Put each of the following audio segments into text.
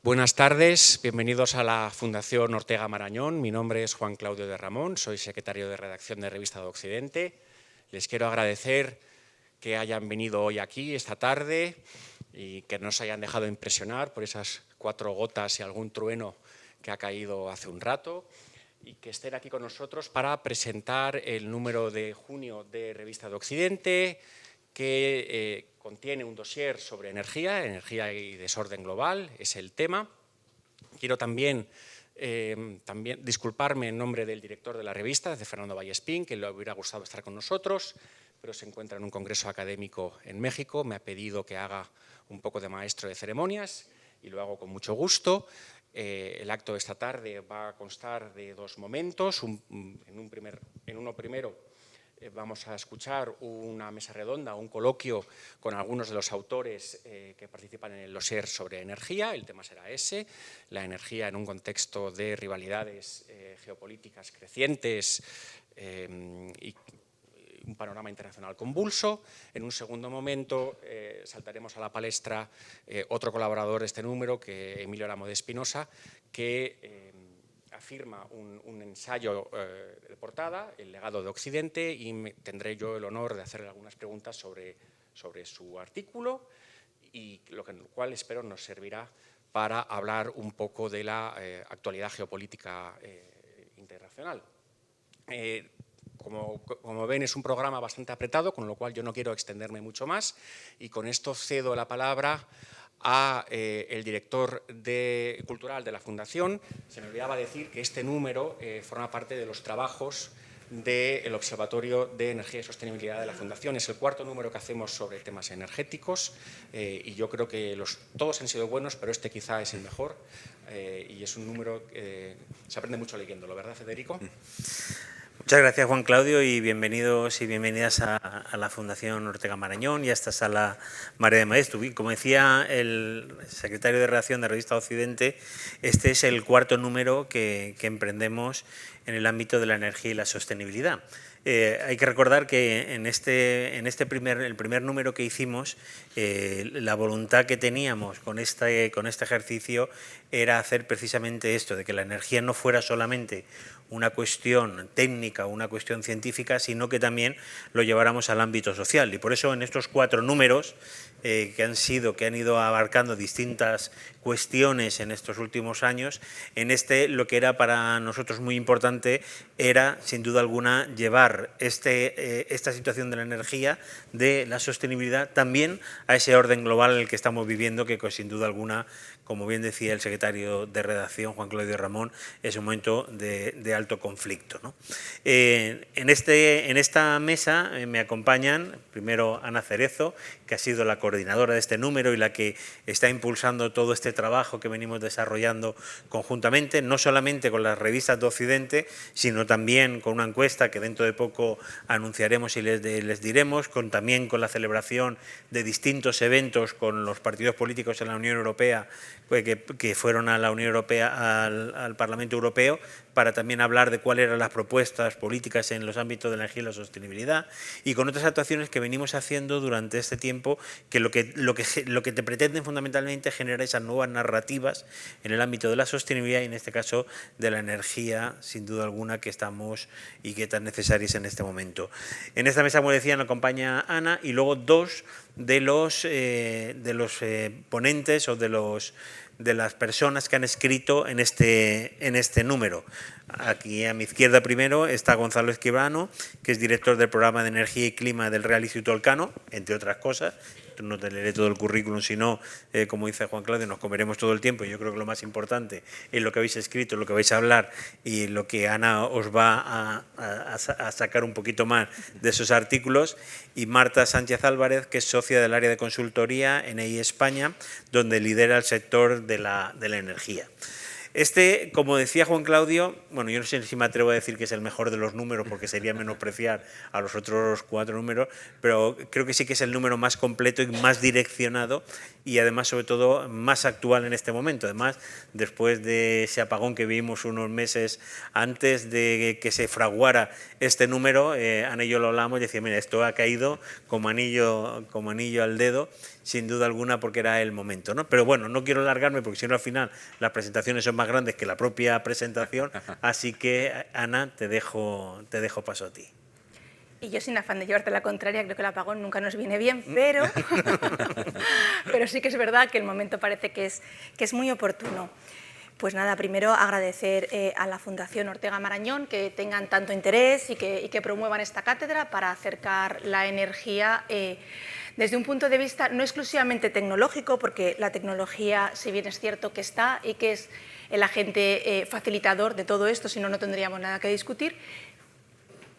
Buenas tardes, bienvenidos a la Fundación Ortega Marañón. Mi nombre es Juan Claudio de Ramón, soy secretario de redacción de Revista de Occidente. Les quiero agradecer que hayan venido hoy aquí, esta tarde, y que no se hayan dejado impresionar por esas 4 gotas y algún trueno que ha caído hace un rato, y que estén aquí con nosotros para presentar el número de junio de Revista de Occidente, que contiene un dossier sobre energía y desorden global, es el tema. Quiero también disculparme en nombre del director de la revista, de Fernando Vallespín, que le hubiera gustado estar con nosotros, pero se encuentra en un congreso académico en México. Me ha pedido que haga un poco de maestro de ceremonias y lo hago con mucho gusto. El acto de esta tarde va a constar de 2 momentos. En uno primero vamos a escuchar una mesa redonda, un coloquio con algunos de los autores que participan en el dossier sobre energía. El tema será ese, la energía en un contexto de rivalidades geopolíticas crecientes y un panorama internacional convulso. En un segundo momento saltaremos a la palestra otro colaborador de este número, Emilio Ramo de Espinosa, que afirma un ensayo de portada, El legado de Occidente, y tendré yo el honor de hacerle algunas preguntas sobre su artículo, y lo cual espero nos servirá para hablar un poco de la actualidad geopolítica internacional. Como ven, es un programa bastante apretado, con lo cual yo no quiero extenderme mucho más, y con esto cedo la palabra a el director cultural de la Fundación. Se me olvidaba decir que este número forma parte de los trabajos del Observatorio de Energía y Sostenibilidad de la Fundación. Es el 4º número que hacemos sobre temas energéticos y yo creo que todos han sido buenos, pero este quizá es el mejor y es un número que se aprende mucho leyéndolo, ¿verdad, Federico? Muchas gracias, Juan Claudio, y bienvenidos y bienvenidas a la Fundación Ortega Marañón y a esta sala Marea de Maestro. Como decía el secretario de redacción de Revista Occidente, este es el 4º número que emprendemos en el ámbito de la energía y la sostenibilidad. Hay que recordar que en el primer número que hicimos, la voluntad que teníamos con este ejercicio era hacer precisamente esto, de que la energía no fuera solamente una cuestión técnica o una cuestión científica, sino que también lo lleváramos al ámbito social. Y por eso en estos 4 números que han ido abarcando distintas cuestiones en estos últimos años, lo que era para nosotros muy importante era, sin duda alguna, llevar esta situación de la energía, de la sostenibilidad, también a ese orden global en el que estamos viviendo, que sin duda alguna, como bien decía el secretario de redacción, Juan Claudio Ramón, es un momento de alto conflicto, ¿no? En esta mesa me acompañan primero Ana Cerezo, que ha sido la coordinadora de este número y la que está impulsando todo este trabajo que venimos desarrollando conjuntamente, no solamente con las revistas de Occidente, sino también con una encuesta que dentro de poco anunciaremos y les diremos, también con la celebración de distintos eventos con los partidos políticos en la Unión Europea, que fueron a la Unión Europea, al Parlamento Europeo, para también hablar de cuáles eran las propuestas políticas en los ámbitos de la energía y la sostenibilidad, y con otras actuaciones que venimos haciendo durante este tiempo, que lo que te pretenden fundamentalmente generar esas nuevas narrativas en el ámbito de la sostenibilidad y en este caso de la energía, sin duda alguna, que estamos y que tan necesarias en este momento. En esta mesa, como decía, nos acompaña Ana y luego 2 de los ponentes o de las personas que han escrito en este número. Aquí a mi izquierda primero está Gonzalo Escribano, que es director del programa de Energía y Clima del Real Instituto Elcano, entre otras cosas. No te leeré todo el currículum, sino, como dice Juan Claudio, nos comeremos todo el tiempo. Yo creo que lo más importante es lo que habéis escrito, lo que vais a hablar y lo que Ana os va a sacar un poquito más de esos artículos. Y Marta Sánchez Álvarez, que es socia del área de consultoría en EI España, donde lidera el sector de la energía. Como decía Juan Claudio, bueno, yo no sé si me atrevo a decir que es el mejor de los números porque sería menospreciar a los otros 4 números, pero creo que sí que es el número más completo y más direccionado y además, sobre todo, más actual en este momento. Además, después de ese apagón que vimos unos meses antes de que se fraguara este número, Ana y yo lo hablamos y decía, mira, esto ha caído como anillo al dedo, sin duda alguna, porque era el momento, ¿no? Pero bueno, no quiero alargarme porque si no al final las presentaciones son más grandes que la propia presentación, así que Ana, te dejo paso a ti. Y yo, sin afán de llevarte la contraria, creo que el apagón nunca nos viene bien, pero, pero sí que es verdad que el momento parece que es muy oportuno. Pues nada, primero agradecer a la Fundación Ortega Marañón que tengan tanto interés y que promuevan esta cátedra para acercar la energía desde un punto de vista no exclusivamente tecnológico, porque la tecnología, si bien es cierto que está y que es el agente facilitador de todo esto, si no, no tendríamos nada que discutir,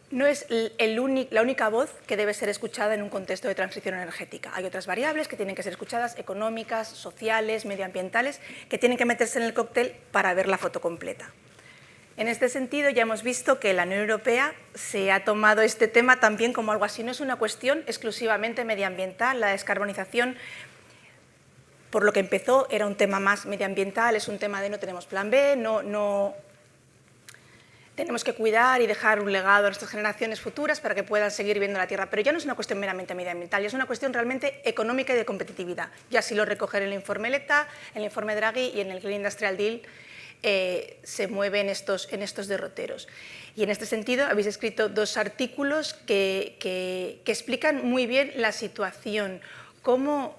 no es la única voz que debe ser escuchada en un contexto de transición energética. Hay otras variables que tienen que ser escuchadas, económicas, sociales, medioambientales, que tienen que meterse en el cóctel para ver la foto completa. En este sentido, ya hemos visto que la Unión Europea se ha tomado este tema también como algo así. No es una cuestión exclusivamente medioambiental. La descarbonización, por lo que empezó, era un tema más medioambiental, es un tema de no tenemos plan B, no tenemos que cuidar y dejar un legado a nuestras generaciones futuras para que puedan seguir viviendo la Tierra. Pero ya no es una cuestión meramente medioambiental, ya es una cuestión realmente económica y de competitividad. Ya así lo recoge el informe Letta, el informe Draghi y en el Green Industrial Deal se mueve en estos derroteros. Y en este sentido habéis escrito 2 artículos que explican muy bien la situación. ¿Cómo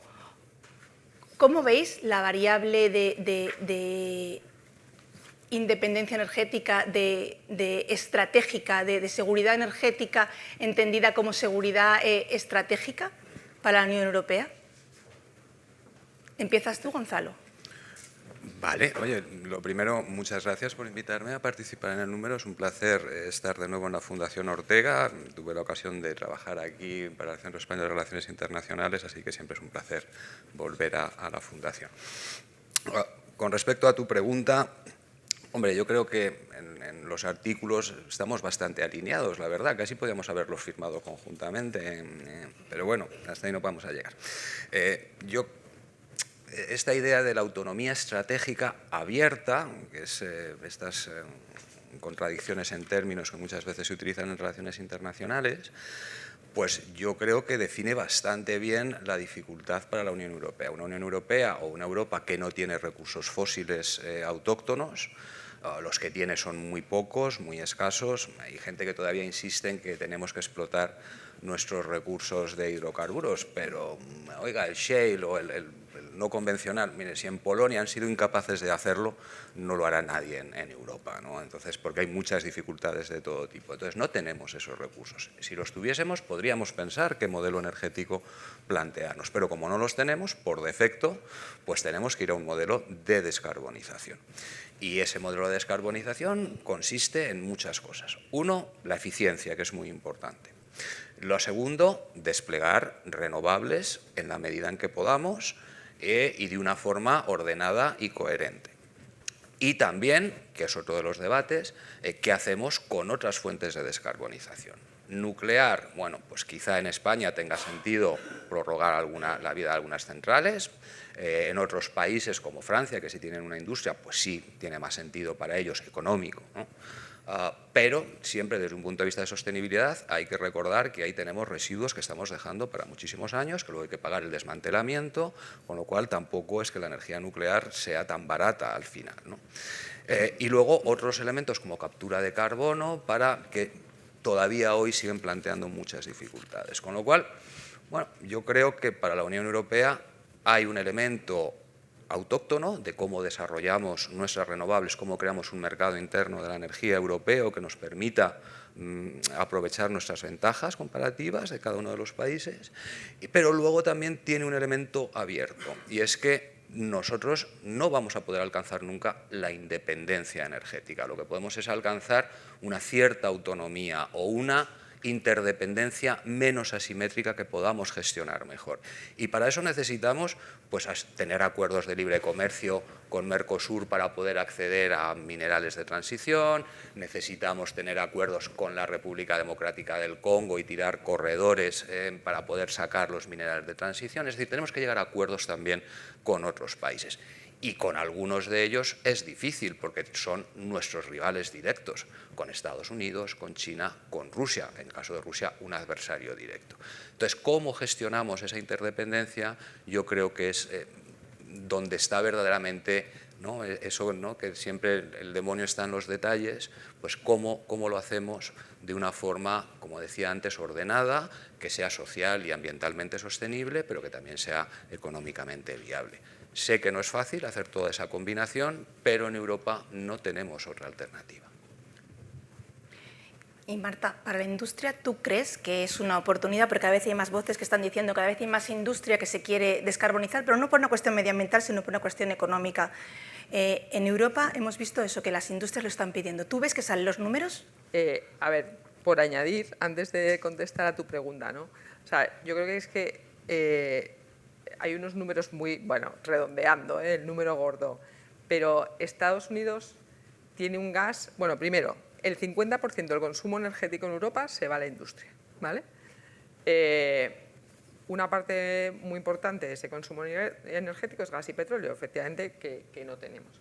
veis la variable de independencia energética, estratégica, de seguridad energética, entendida como seguridad estratégica para la Unión Europea? Empiezas tú, Gonzalo. Vale, oye, lo primero, muchas gracias por invitarme a participar en el número. Es un placer estar de nuevo en la Fundación Ortega. Tuve la ocasión de trabajar aquí para el Centro Español de Relaciones Internacionales, así que siempre es un placer volver a la Fundación. Con respecto a tu pregunta, hombre, yo creo que en los artículos estamos bastante alineados, la verdad. Casi podríamos haberlos firmado conjuntamente, pero bueno, hasta ahí no vamos a llegar. Esta idea de la autonomía estratégica abierta, que es estas contradicciones en términos que muchas veces se utilizan en relaciones internacionales, pues yo creo que define bastante bien la dificultad para la Unión Europea. Una Unión Europea o una Europa que no tiene recursos fósiles autóctonos, los que tiene son muy pocos, muy escasos. Hay gente que todavía insiste en que tenemos que explotar nuestros recursos de hidrocarburos, pero, oiga, el shale o el no convencional, mire, si en Polonia han sido incapaces de hacerlo, no lo hará nadie en Europa, ¿no? Entonces, porque hay muchas dificultades de todo tipo. Entonces, no tenemos esos recursos. Si los tuviésemos, podríamos pensar qué modelo energético plantearnos, pero como no los tenemos, por defecto, pues tenemos que ir a un modelo de descarbonización. Y ese modelo de descarbonización consiste en muchas cosas. Uno, la eficiencia, que es muy importante. Lo segundo, desplegar renovables en la medida en que podamos y de una forma ordenada y coherente. Y también, que es otro de los debates, ¿qué hacemos con otras fuentes de descarbonización? Nuclear, bueno, pues quizá en España tenga sentido prorrogar la vida de algunas centrales. En otros países como Francia, que sí tienen una industria, pues sí tiene más sentido para ellos económico, ¿no? Pero siempre desde un punto de vista de sostenibilidad hay que recordar que ahí tenemos residuos que estamos dejando para muchísimos años, que luego hay que pagar el desmantelamiento, con lo cual tampoco es que la energía nuclear sea tan barata al final, ¿no? Y luego otros elementos como captura de carbono para que todavía hoy siguen planteando muchas dificultades. Con lo cual, bueno, yo creo que para la Unión Europea hay un elemento autóctono de cómo desarrollamos nuestras renovables, cómo creamos un mercado interno de la energía europeo que nos permita aprovechar nuestras ventajas comparativas de cada uno de los países, pero luego también tiene un elemento abierto, y es que nosotros no vamos a poder alcanzar nunca la independencia energética. Lo que podemos es alcanzar una cierta autonomía o una interdependencia menos asimétrica que podamos gestionar mejor. Y para eso necesitamos pues, tener acuerdos de libre comercio con Mercosur para poder acceder a minerales de transición, necesitamos tener acuerdos con la República Democrática del Congo y tirar corredores para poder sacar los minerales de transición. Es decir, tenemos que llegar a acuerdos también con otros países. Y con algunos de ellos es difícil porque son nuestros rivales directos, con Estados Unidos, con China, con Rusia, en el caso de Rusia un adversario directo. Entonces, ¿cómo gestionamos esa interdependencia? Yo creo que es donde está verdaderamente, ¿no?, eso, ¿no?, que siempre el demonio está en los detalles, pues cómo lo hacemos de una forma, como decía antes, ordenada, que sea social y ambientalmente sostenible, pero que también sea económicamente viable. Sé que no es fácil hacer toda esa combinación, pero en Europa no tenemos otra alternativa. Y Marta, para la industria, ¿tú crees que es una oportunidad? Porque cada vez hay más voces que están diciendo, cada vez hay más industria que se quiere descarbonizar, pero no por una cuestión medioambiental, sino por una cuestión económica. En Europa hemos visto eso, que las industrias lo están pidiendo. ¿Tú ves que salen los números? A ver, por añadir, antes de contestar a tu pregunta, ¿no? O sea, yo creo que es que hay unos números muy, bueno, redondeando, el número gordo, pero Estados Unidos tiene un gas, bueno, primero, el 50% del consumo energético en Europa se va a la industria, ¿vale? Una parte muy importante de ese consumo energético es gas y petróleo, efectivamente, que no tenemos.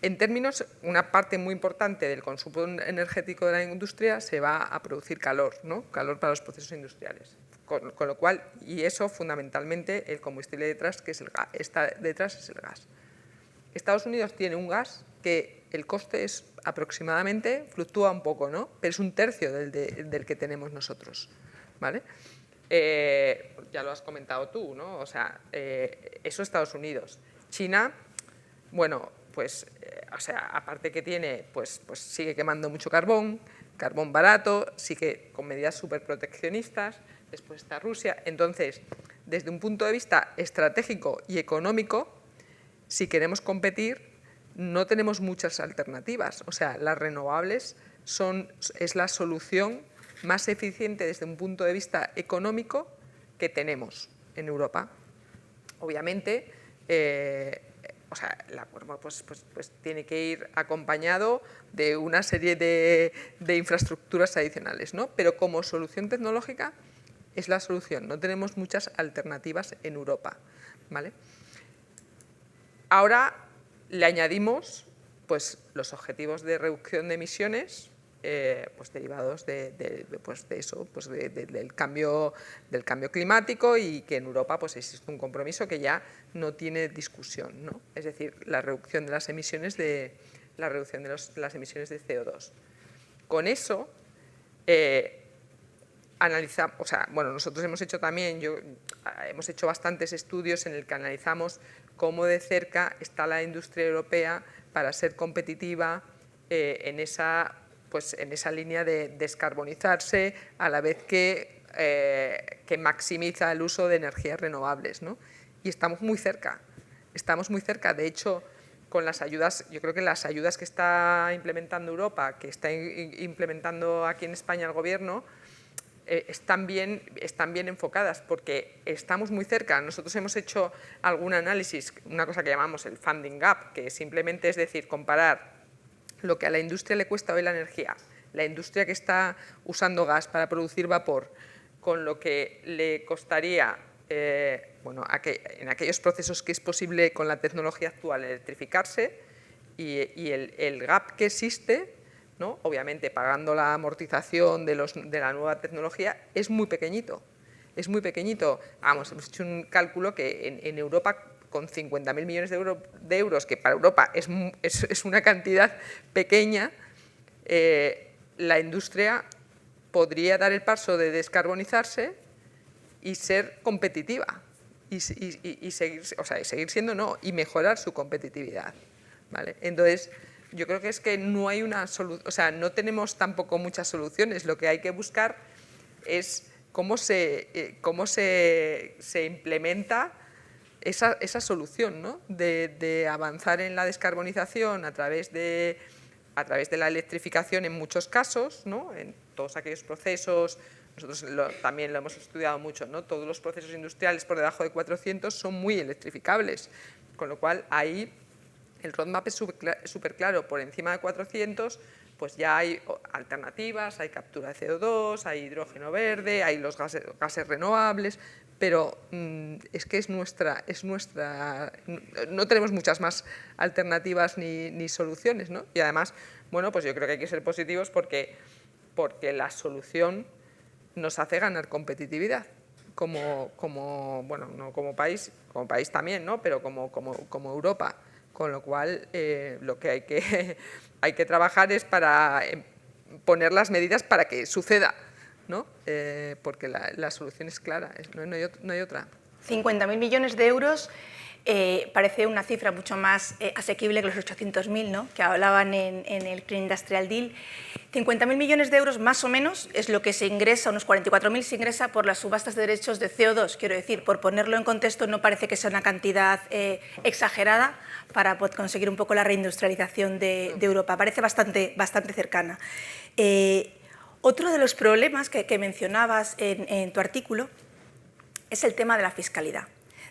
En términos, una parte muy importante del consumo energético de la industria se va a producir calor, ¿no? Calor para los procesos industriales. Con lo cual, y eso fundamentalmente, el combustible detrás, que es el gas, está detrás es el gas. Estados Unidos tiene un gas que el coste es aproximadamente, fluctúa un poco, ¿no?, pero es un tercio del que tenemos nosotros, ¿vale? Ya lo has comentado tú, ¿no? O sea, eso Estados Unidos. China, bueno, pues, o sea, aparte que tiene, pues sigue quemando mucho carbón barato, sigue con medidas súper proteccionistas. Después está Rusia. Entonces, desde un punto de vista estratégico y económico, si queremos competir, no tenemos muchas alternativas. O sea, las renovables es la solución más eficiente desde un punto de vista económico que tenemos en Europa. Obviamente, o sea, el acuerdo pues tiene que ir acompañado de una serie de infraestructuras adicionales, ¿no? Pero como solución tecnológica es la solución. No tenemos muchas alternativas en Europa, ¿vale? Ahora le añadimos pues, los objetivos de reducción de emisiones pues, derivados de eso, pues, del cambio climático, y que en Europa pues, existe un compromiso que ya no tiene discusión, ¿no? Es decir, la reducción de las emisiones de las emisiones de CO2. Con eso analizamos, o sea, bueno, nosotros hemos hecho también, hemos hecho bastantes estudios en el que analizamos cómo de cerca está la industria europea para ser competitiva en esa línea de descarbonizarse, a la vez que maximiza el uso de energías renovables, ¿no? Y estamos muy cerca. De hecho, con las ayudas, yo creo que las ayudas que está implementando Europa, que está implementando aquí en España el Gobierno, están bien enfocadas, porque estamos muy cerca. Nosotros hemos hecho algún análisis, una cosa que llamamos el funding gap, que simplemente es decir, comparar lo que a la industria le cuesta hoy la energía, la industria que está usando gas para producir vapor, con lo que le costaría en aquellos procesos que es posible con la tecnología actual electrificarse, y el gap que existe, ¿no? Obviamente pagando la amortización de la nueva tecnología, es muy pequeñito. Vamos, hemos hecho un cálculo que en Europa, con 50.000 millones de euros, que para Europa es una cantidad pequeña, la industria podría dar el paso de descarbonizarse y ser competitiva, y seguir siendo, no, y mejorar su competitividad, ¿vale? Entonces, yo creo que es que no hay una solución, o sea, no tenemos tampoco muchas soluciones. Lo que hay que buscar es cómo se implementa esa solución, ¿no? De avanzar en la descarbonización a través de a través de la electrificación en muchos casos, ¿no? En todos aquellos procesos, nosotros también lo hemos estudiado mucho, ¿no? Todos los procesos industriales por debajo de 400 son muy electrificables, con lo cual ahí el roadmap es súper claro. Por encima de 400 pues ya hay alternativas, hay captura de CO2, hay hidrógeno verde, hay los gases renovables, pero es que es nuestra, no tenemos muchas más alternativas ni soluciones, ¿no? Y además, bueno, pues yo creo que hay que ser positivos porque la solución nos hace ganar competitividad bueno, no como país también, ¿no? Pero como Europa. Con lo cual, lo que hay que trabajar es para poner las medidas para que suceda, ¿no? Porque la solución es clara, no hay otra. 50.000 millones de euros parece una cifra mucho más asequible que los 800.000, ¿no?, que hablaban en el Clean Industrial Deal. 50.000 millones de euros más o menos es lo que se ingresa, unos 44.000 se ingresa por las subastas de derechos de CO2. Quiero decir, por ponerlo en contexto, no parece que sea una cantidad exagerada para conseguir un poco la reindustrialización de Europa. Parece bastante cercana. Otro de los problemas que mencionabas en tu artículo es el tema de la fiscalidad.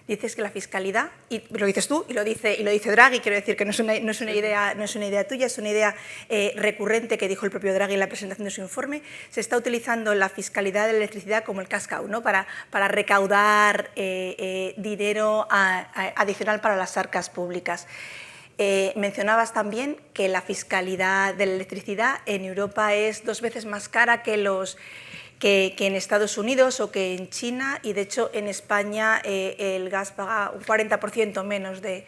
Dices que la fiscalidad, y lo dices tú y lo dice Draghi, quiero decir que no es una idea tuya, es una idea recurrente que dijo el propio Draghi en la presentación de su informe. Se está utilizando la fiscalidad de la electricidad como el cash cow, ¿no?, para recaudar dinero adicional para las arcas públicas. Mencionabas también que la fiscalidad de la electricidad en Europa es 2 veces más cara que en Estados Unidos o que en China, y de hecho en España el gas paga un 40% menos de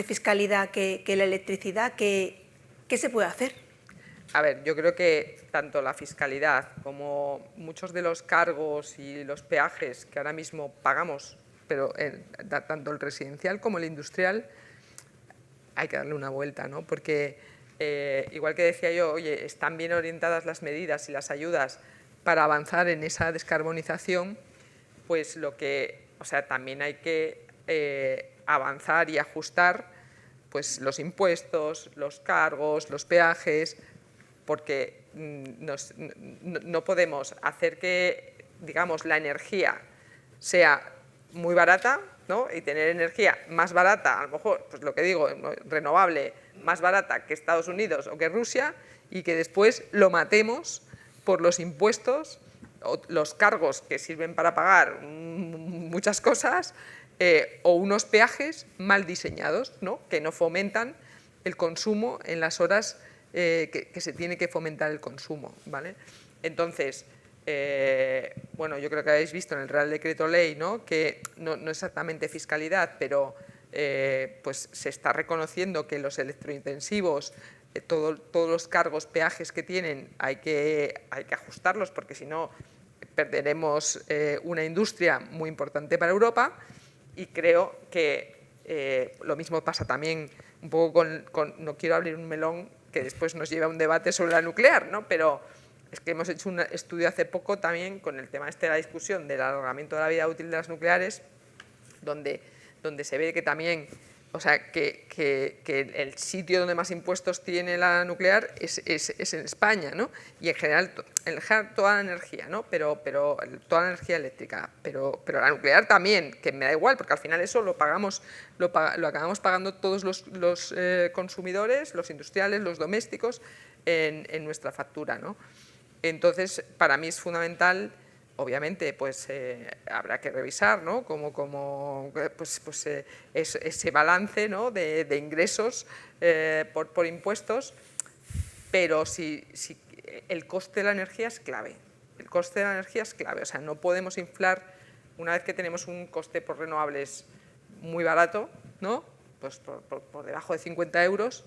fiscalidad que la electricidad. ¿Qué se puede hacer? A ver, yo creo que tanto la fiscalidad como muchos de los cargos y los peajes que ahora mismo pagamos, pero tanto el residencial como el industrial, hay que darle una vuelta, ¿no? Porque igual que decía yo, oye, están bien orientadas las medidas y las ayudas para avanzar en esa descarbonización, pues también hay que avanzar y ajustar pues los impuestos, los cargos, los peajes, porque no podemos hacer que, digamos, la energía sea muy barata, ¿no?, y tener energía más barata, a lo mejor, pues lo que digo, renovable, más barata que Estados Unidos o que Rusia, y que después lo matemos por los impuestos, los cargos que sirven para pagar muchas cosas, o unos peajes mal diseñados, ¿no?, que no fomentan el consumo en las horas que se tiene que fomentar el consumo, ¿vale? Entonces, bueno, yo creo que habéis visto en el Real Decreto Ley, ¿no?, que no exactamente fiscalidad, pero pues se está reconociendo que los electrointensivos, todos los cargos, peajes que tienen, hay que ajustarlos, porque si no perderemos una industria muy importante para Europa. Y creo que lo mismo pasa también un poco no quiero abrir un melón que después nos lleve a un debate sobre la nuclear, ¿no?, pero es que hemos hecho un estudio hace poco también con el tema de la discusión del alargamiento de la vida útil de las nucleares, donde se ve que también, o sea, que el sitio donde más impuestos tiene la nuclear es en España, ¿no? Y en general toda la energía, ¿no? Pero toda la energía eléctrica, pero la nuclear también, que me da igual, porque al final eso lo acabamos pagando todos los consumidores, los industriales, los domésticos, en nuestra factura, ¿no? Entonces, para mí es fundamental. Obviamente, pues habrá que revisar, ¿no?, ese balance, ¿no?, de ingresos por impuestos, pero si el coste de la energía es clave. El coste de la energía es clave, o sea, no podemos inflar, una vez que tenemos un coste por renovables muy barato, ¿no?, pues por debajo de 50 euros,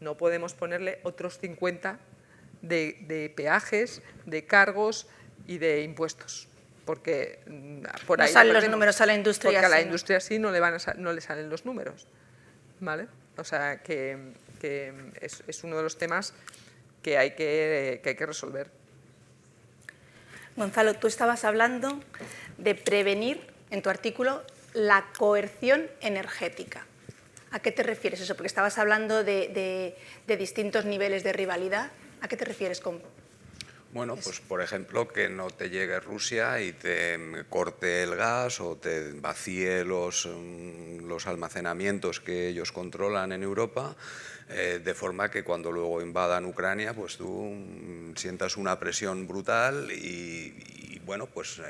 no podemos ponerle otros 50 de peajes, de cargos y de impuestos, porque por ahí no salen los números a la industria, porque a la sí, industria sí no le salen los números, ¿vale? O sea que es uno de los temas que hay que resolver. Gonzalo, tú estabas hablando de prevenir, en tu artículo, la coerción energética. ¿A qué te refieres eso? Porque estabas hablando de distintos niveles de rivalidad. ¿A qué te refieres con...? Bueno, pues por ejemplo, que no te llegue Rusia y te corte el gas o te vacíe los almacenamientos que ellos controlan en Europa, de forma que cuando luego invadan Ucrania, pues tú sientas una presión brutal y bueno, pues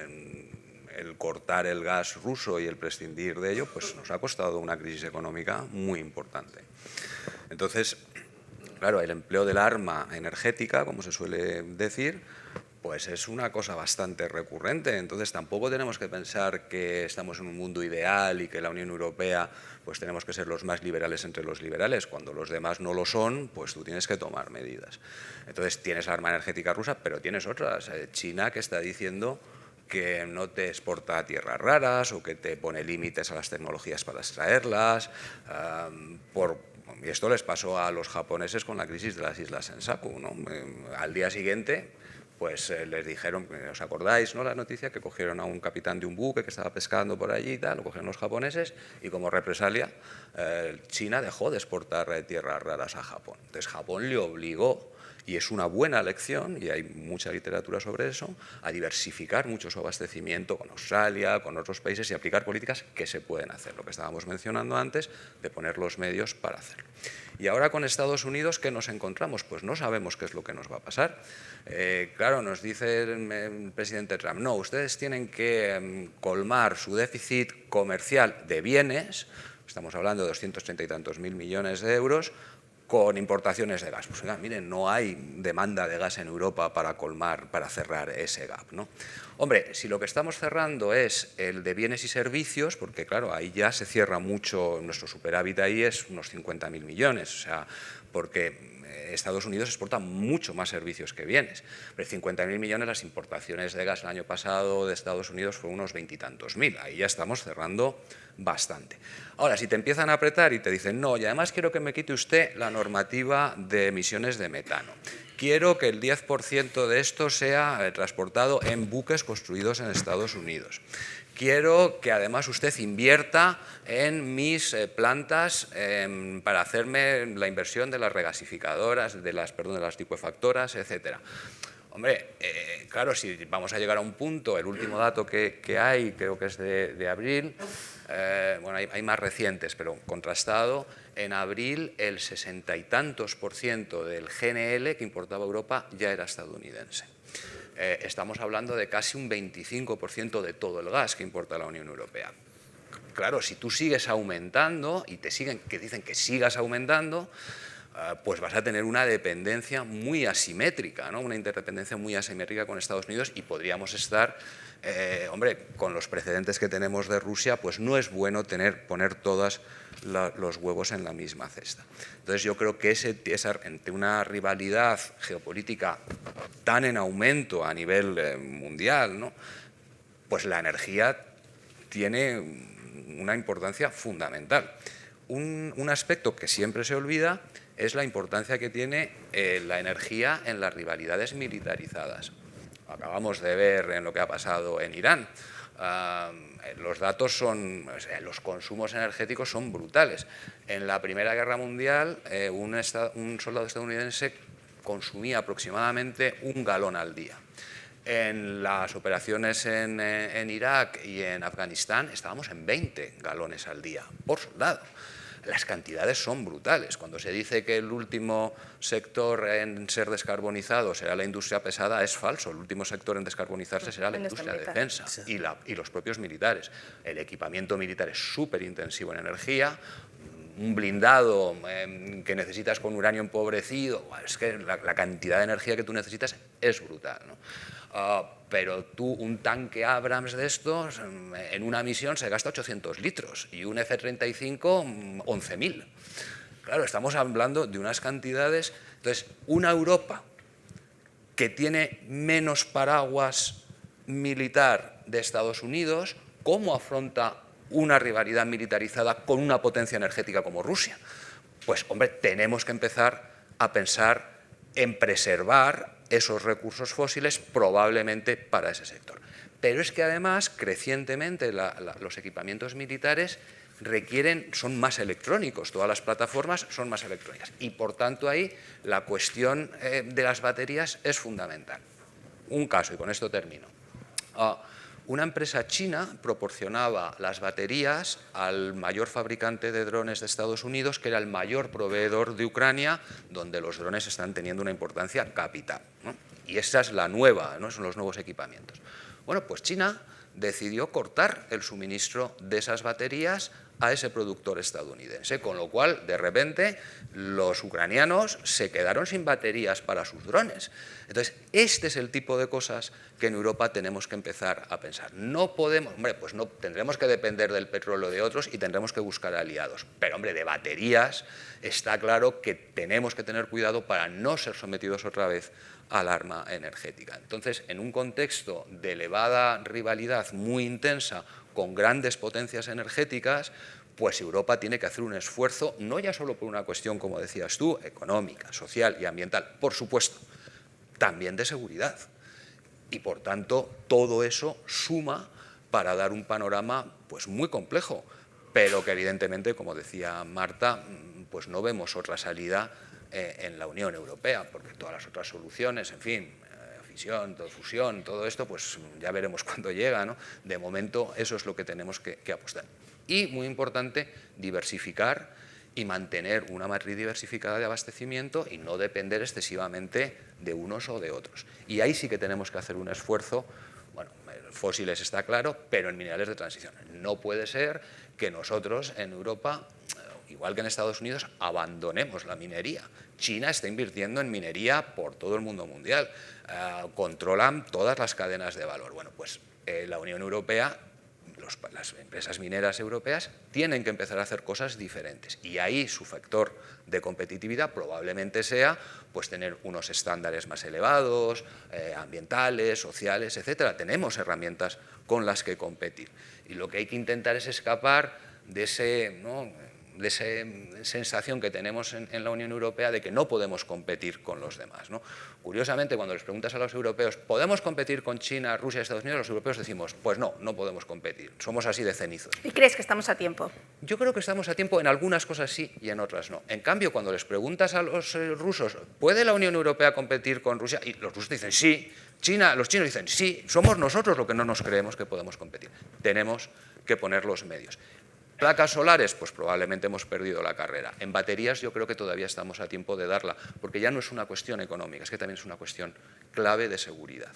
el cortar el gas ruso y el prescindir de ello, pues nos ha costado una crisis económica muy importante. Entonces, claro, el empleo del arma energética, como se suele decir, pues es una cosa bastante recurrente. Entonces tampoco tenemos que pensar que estamos en un mundo ideal y que la Unión Europea pues tenemos que ser los más liberales entre los liberales. Cuando los demás no lo son, pues tú tienes que tomar medidas. Entonces tienes arma energética rusa, pero tienes otras. China, que está diciendo que no te exporta tierras raras o que te pone límites a las tecnologías para extraerlas, y esto les pasó a los japoneses con la crisis de las islas Senkaku, ¿no? Al día siguiente, pues les dijeron, ¿os acordáis, no, la noticia que cogieron a un capitán de un buque que estaba pescando por allí y tal? Lo cogieron los japoneses y como represalia China dejó de exportar tierras raras a Japón. Entonces Japón le obligó, y es una buena lección, y hay mucha literatura sobre eso, a diversificar mucho su abastecimiento con Australia, con otros países y aplicar políticas que se pueden hacer, lo que estábamos mencionando antes, de poner los medios para hacerlo. Y ahora con Estados Unidos, ¿qué nos encontramos? Pues no sabemos qué es lo que nos va a pasar. Claro, nos dice el presidente Trump, no, ustedes tienen que colmar su déficit comercial de bienes, estamos hablando de 230 y tantos mil millones de euros, con importaciones de gas. Pues oiga, miren, no hay demanda de gas en Europa para colmar, para cerrar ese gap, ¿no? Hombre, si lo que estamos cerrando es el de bienes y servicios, porque claro, ahí ya se cierra mucho, nuestro superávit ahí es unos 50.000 millones, o sea, porque Estados Unidos exporta mucho más servicios que bienes. Pero 50.000 millones, las importaciones de gas el año pasado de Estados Unidos fueron unos 20 y tantos mil. Ahí ya estamos cerrando bastante. Ahora, si te empiezan a apretar y te dicen, no, y además quiero que me quite usted la normativa de emisiones de metano. Quiero que el 10% de esto sea transportado en buques construidos en Estados Unidos. Quiero que además usted invierta en mis plantas para hacerme la inversión de las regasificadoras, de las licuefactoras, etcétera. Hombre, claro, si vamos a llegar a un punto, el último dato que hay, creo que es de abril, bueno, hay más recientes, pero contrastado, en abril el 60 y tantos % del GNL que importaba Europa ya era estadounidense. Estamos hablando de casi un 25% de todo el gas que importa la Unión Europea. Claro, si tú sigues aumentando y que dicen que sigas aumentando, pues vas a tener una dependencia muy asimétrica, ¿no? Una interdependencia muy asimétrica con Estados Unidos y podríamos estar, hombre, con los precedentes que tenemos de Rusia, pues no es bueno poner todos los huevos en la misma cesta. Entonces yo creo que entre una rivalidad geopolítica tan en aumento a nivel mundial, ¿no? Pues la energía tiene una importancia fundamental. Un aspecto que siempre se olvida es la importancia que tiene la energía en las rivalidades militarizadas. Acabamos de ver en lo que ha pasado en Irán. Los datos son, o sea, los consumos energéticos son brutales. En la Primera Guerra Mundial, un soldado estadounidense consumía aproximadamente 1 galón al día. En las operaciones en Irak y en Afganistán estábamos en 20 galones al día por soldado. Las cantidades son brutales. Cuando se dice que el último sector en ser descarbonizado será la industria pesada, es falso. El último sector en descarbonizarse será la industria de defensa y los propios militares. El equipamiento militar es súper intensivo en energía. Un blindado que necesitas con uranio empobrecido, es que la cantidad de energía que tú necesitas es brutal, ¿no? Pero tú, un tanque Abrams de estos, en una misión se gasta 800 litros y un F-35, 11.000. Claro, estamos hablando de unas cantidades. Entonces, una Europa que tiene menos paraguas militar de Estados Unidos, ¿cómo afronta una rivalidad militarizada con una potencia energética como Rusia? Pues, hombre, tenemos que empezar a pensar en preservar esos recursos fósiles probablemente para ese sector. Pero es que además, crecientemente, los equipamientos militares son más electrónicos, todas las plataformas son más electrónicas y por tanto ahí la cuestión de las baterías es fundamental. Un caso, y con esto termino. Una empresa china proporcionaba las baterías al mayor fabricante de drones de Estados Unidos, que era el mayor proveedor de Ucrania, donde los drones están teniendo una importancia capital, ¿no? Y esa es la nueva, ¿no? Son los nuevos equipamientos. Bueno, pues China decidió cortar el suministro de esas baterías a ese productor estadounidense, con lo cual, de repente, los ucranianos se quedaron sin baterías para sus drones. Entonces, este es el tipo de cosas que en Europa tenemos que empezar a pensar. No podemos, hombre, pues no, tendremos que depender del petróleo de otros y tendremos que buscar aliados. Pero, hombre, de baterías está claro que tenemos que tener cuidado para no ser sometidos otra vez al arma energética. Entonces, en un contexto de elevada rivalidad muy intensa con grandes potencias energéticas, pues Europa tiene que hacer un esfuerzo, no ya solo por una cuestión, como decías tú, económica, social y ambiental, por supuesto, también de seguridad. Y, por tanto, todo eso suma para dar un panorama pues, muy complejo, pero que evidentemente, como decía Marta, pues no vemos otra salida en la Unión Europea, porque todas las otras soluciones, en fin, fisión, fusión, todo esto, pues ya veremos cuándo llega, ¿no? De momento eso es lo que tenemos que apostar. Y, muy importante, diversificar y mantener una matriz diversificada de abastecimiento y no depender excesivamente de unos o de otros. Y ahí sí que tenemos que hacer un esfuerzo, bueno, fósiles está claro, pero en minerales de transición. No puede ser que nosotros en Europa, igual que en Estados Unidos, abandonemos la minería. China está invirtiendo en minería por todo el mundo mundial, controlan todas las cadenas de valor. Bueno, pues la Unión Europea, las empresas mineras europeas tienen que empezar a hacer cosas diferentes y ahí su factor de competitividad probablemente sea pues tener unos estándares más elevados, ambientales, sociales, etcétera. Tenemos herramientas con las que competir y lo que hay que intentar es escapar de ese, ¿no?, de esa sensación que tenemos en la Unión Europea de que no podemos competir con los demás, ¿no? Curiosamente, cuando les preguntas a los europeos, ¿podemos competir con China, Rusia, Estados Unidos? Los europeos decimos, pues no, no podemos competir, somos así de cenizos. ¿Y crees que estamos a tiempo? Yo creo que estamos a tiempo, en algunas cosas sí y en otras no. En cambio, cuando les preguntas a los rusos, ¿puede la Unión Europea competir con Rusia? Y los rusos dicen sí, los chinos dicen sí, somos nosotros los que no nos creemos que podemos competir. Tenemos que poner los medios. Placas solares, pues probablemente hemos perdido la carrera. En baterías yo creo que todavía estamos a tiempo de darla, porque ya no es una cuestión económica, es que también es una cuestión clave de seguridad.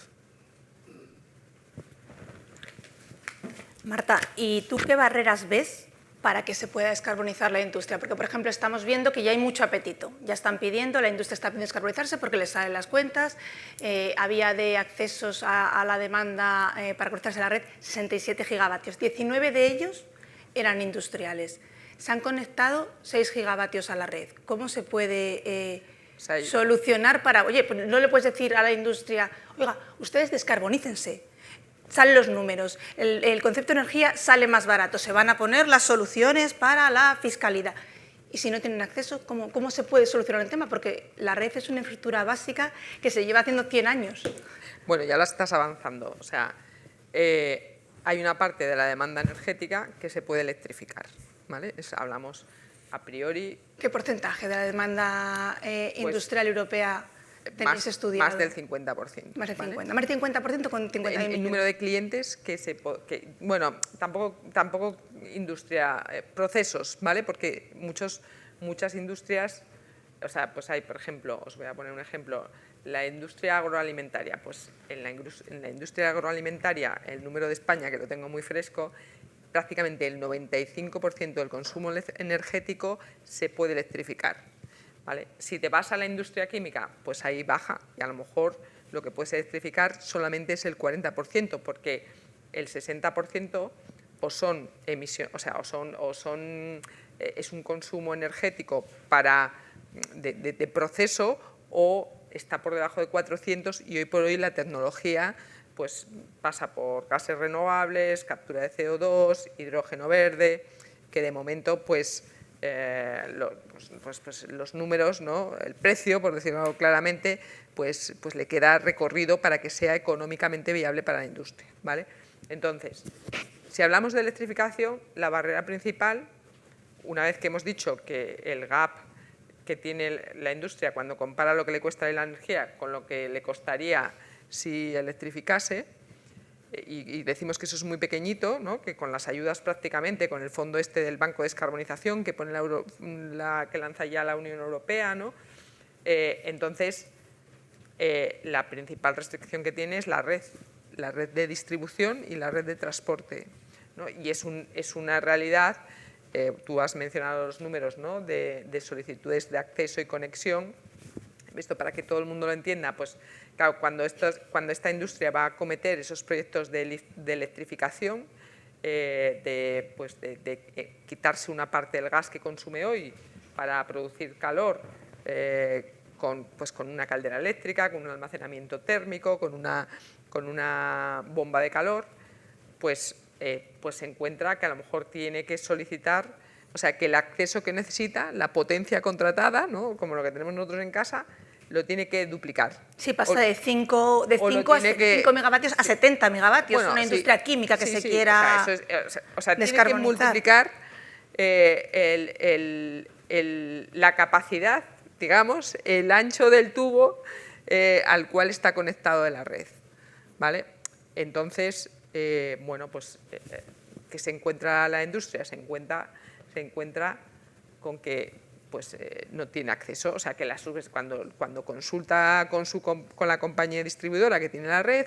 Marta, ¿y tú qué barreras ves para que se pueda descarbonizar la industria? Porque, por ejemplo, estamos viendo que ya hay mucho apetito. Ya están pidiendo, la industria está pidiendo descarbonizarse porque les salen las cuentas. Había de accesos a la demanda para conectarse a la red 67 gigavatios. 19 de ellos eran industriales. Se han conectado 6 gigavatios a la red. ¿Cómo se puede solucionar para...? Oye, pues no le puedes decir a la industria, oiga, ustedes descarbonícense. Salen los números, el concepto de energía sale más barato, se van a poner las soluciones para la fiscalidad. Y si no tienen acceso, ¿cómo se puede solucionar el tema? Porque la red es una infraestructura básica que se lleva haciendo 100 años. Bueno, ya la estás avanzando. O sea, hay una parte de la demanda energética que se puede electrificar, ¿vale? Hablamos a priori... ¿Qué porcentaje de la demanda industrial europea tenéis estudiado? Más del 50%. Más del 50%. ¿vale? Más del 50% con 50 el número de clientes bueno, tampoco industria, procesos, ¿vale? Porque muchas industrias, o sea, pues hay, por ejemplo, os voy a poner un ejemplo, la industria agroalimentaria. Pues en la industria agroalimentaria, el número de España, que lo tengo muy fresco, prácticamente el 95% del consumo energético se puede electrificar, ¿vale? Si te vas a la industria química, pues ahí baja y a lo mejor lo que puedes electrificar solamente es el 40%, porque el 60% o son emisión, o sea, es un consumo energético de proceso o está por debajo de 400 y hoy por hoy la tecnología pues pasa por gases renovables, captura de CO2, hidrógeno verde, que de momento pues los números, ¿no?, el precio, por decirlo claramente, pues le queda recorrido para que sea económicamente viable para la industria, ¿vale? Entonces, Si hablamos de electrificación, la barrera principal, una vez que hemos dicho que el gap que tiene la industria cuando compara lo que le cuesta la energía con lo que le costaría si electrificase, y decimos que eso es muy pequeñito, ¿no? Que con las ayudas prácticamente, con el fondo este del Banco de Descarbonización que que lanza ya la Unión Europea, ¿no? Entonces, la principal restricción que tiene es la red de distribución y la red de transporte, ¿no? Y es una realidad, tú has mencionado los números, ¿no? de solicitudes de acceso y conexión. Esto para que todo el mundo lo entienda, pues claro, cuando esta industria va a acometer esos proyectos de electrificación, de quitarse una parte del gas que consume hoy para producir calor, con una caldera eléctrica, con un almacenamiento térmico, con una bomba de calor, pues se encuentra que a lo mejor tiene que solicitar, o sea, que el acceso que necesita, la potencia contratada, ¿no? Como lo que tenemos nosotros en casa, lo tiene que duplicar. Sí, pasa de 5 megavatios a 70 megavatios, bueno, una industria química que se sí, quiera o sea, tiene que multiplicar la capacidad, digamos, el ancho del tubo al cual está conectado de la red, ¿vale? Entonces, bueno, pues que se encuentra la industria, se encuentra con que pues no tiene acceso, o sea que cuando consulta con la compañía distribuidora que tiene la red,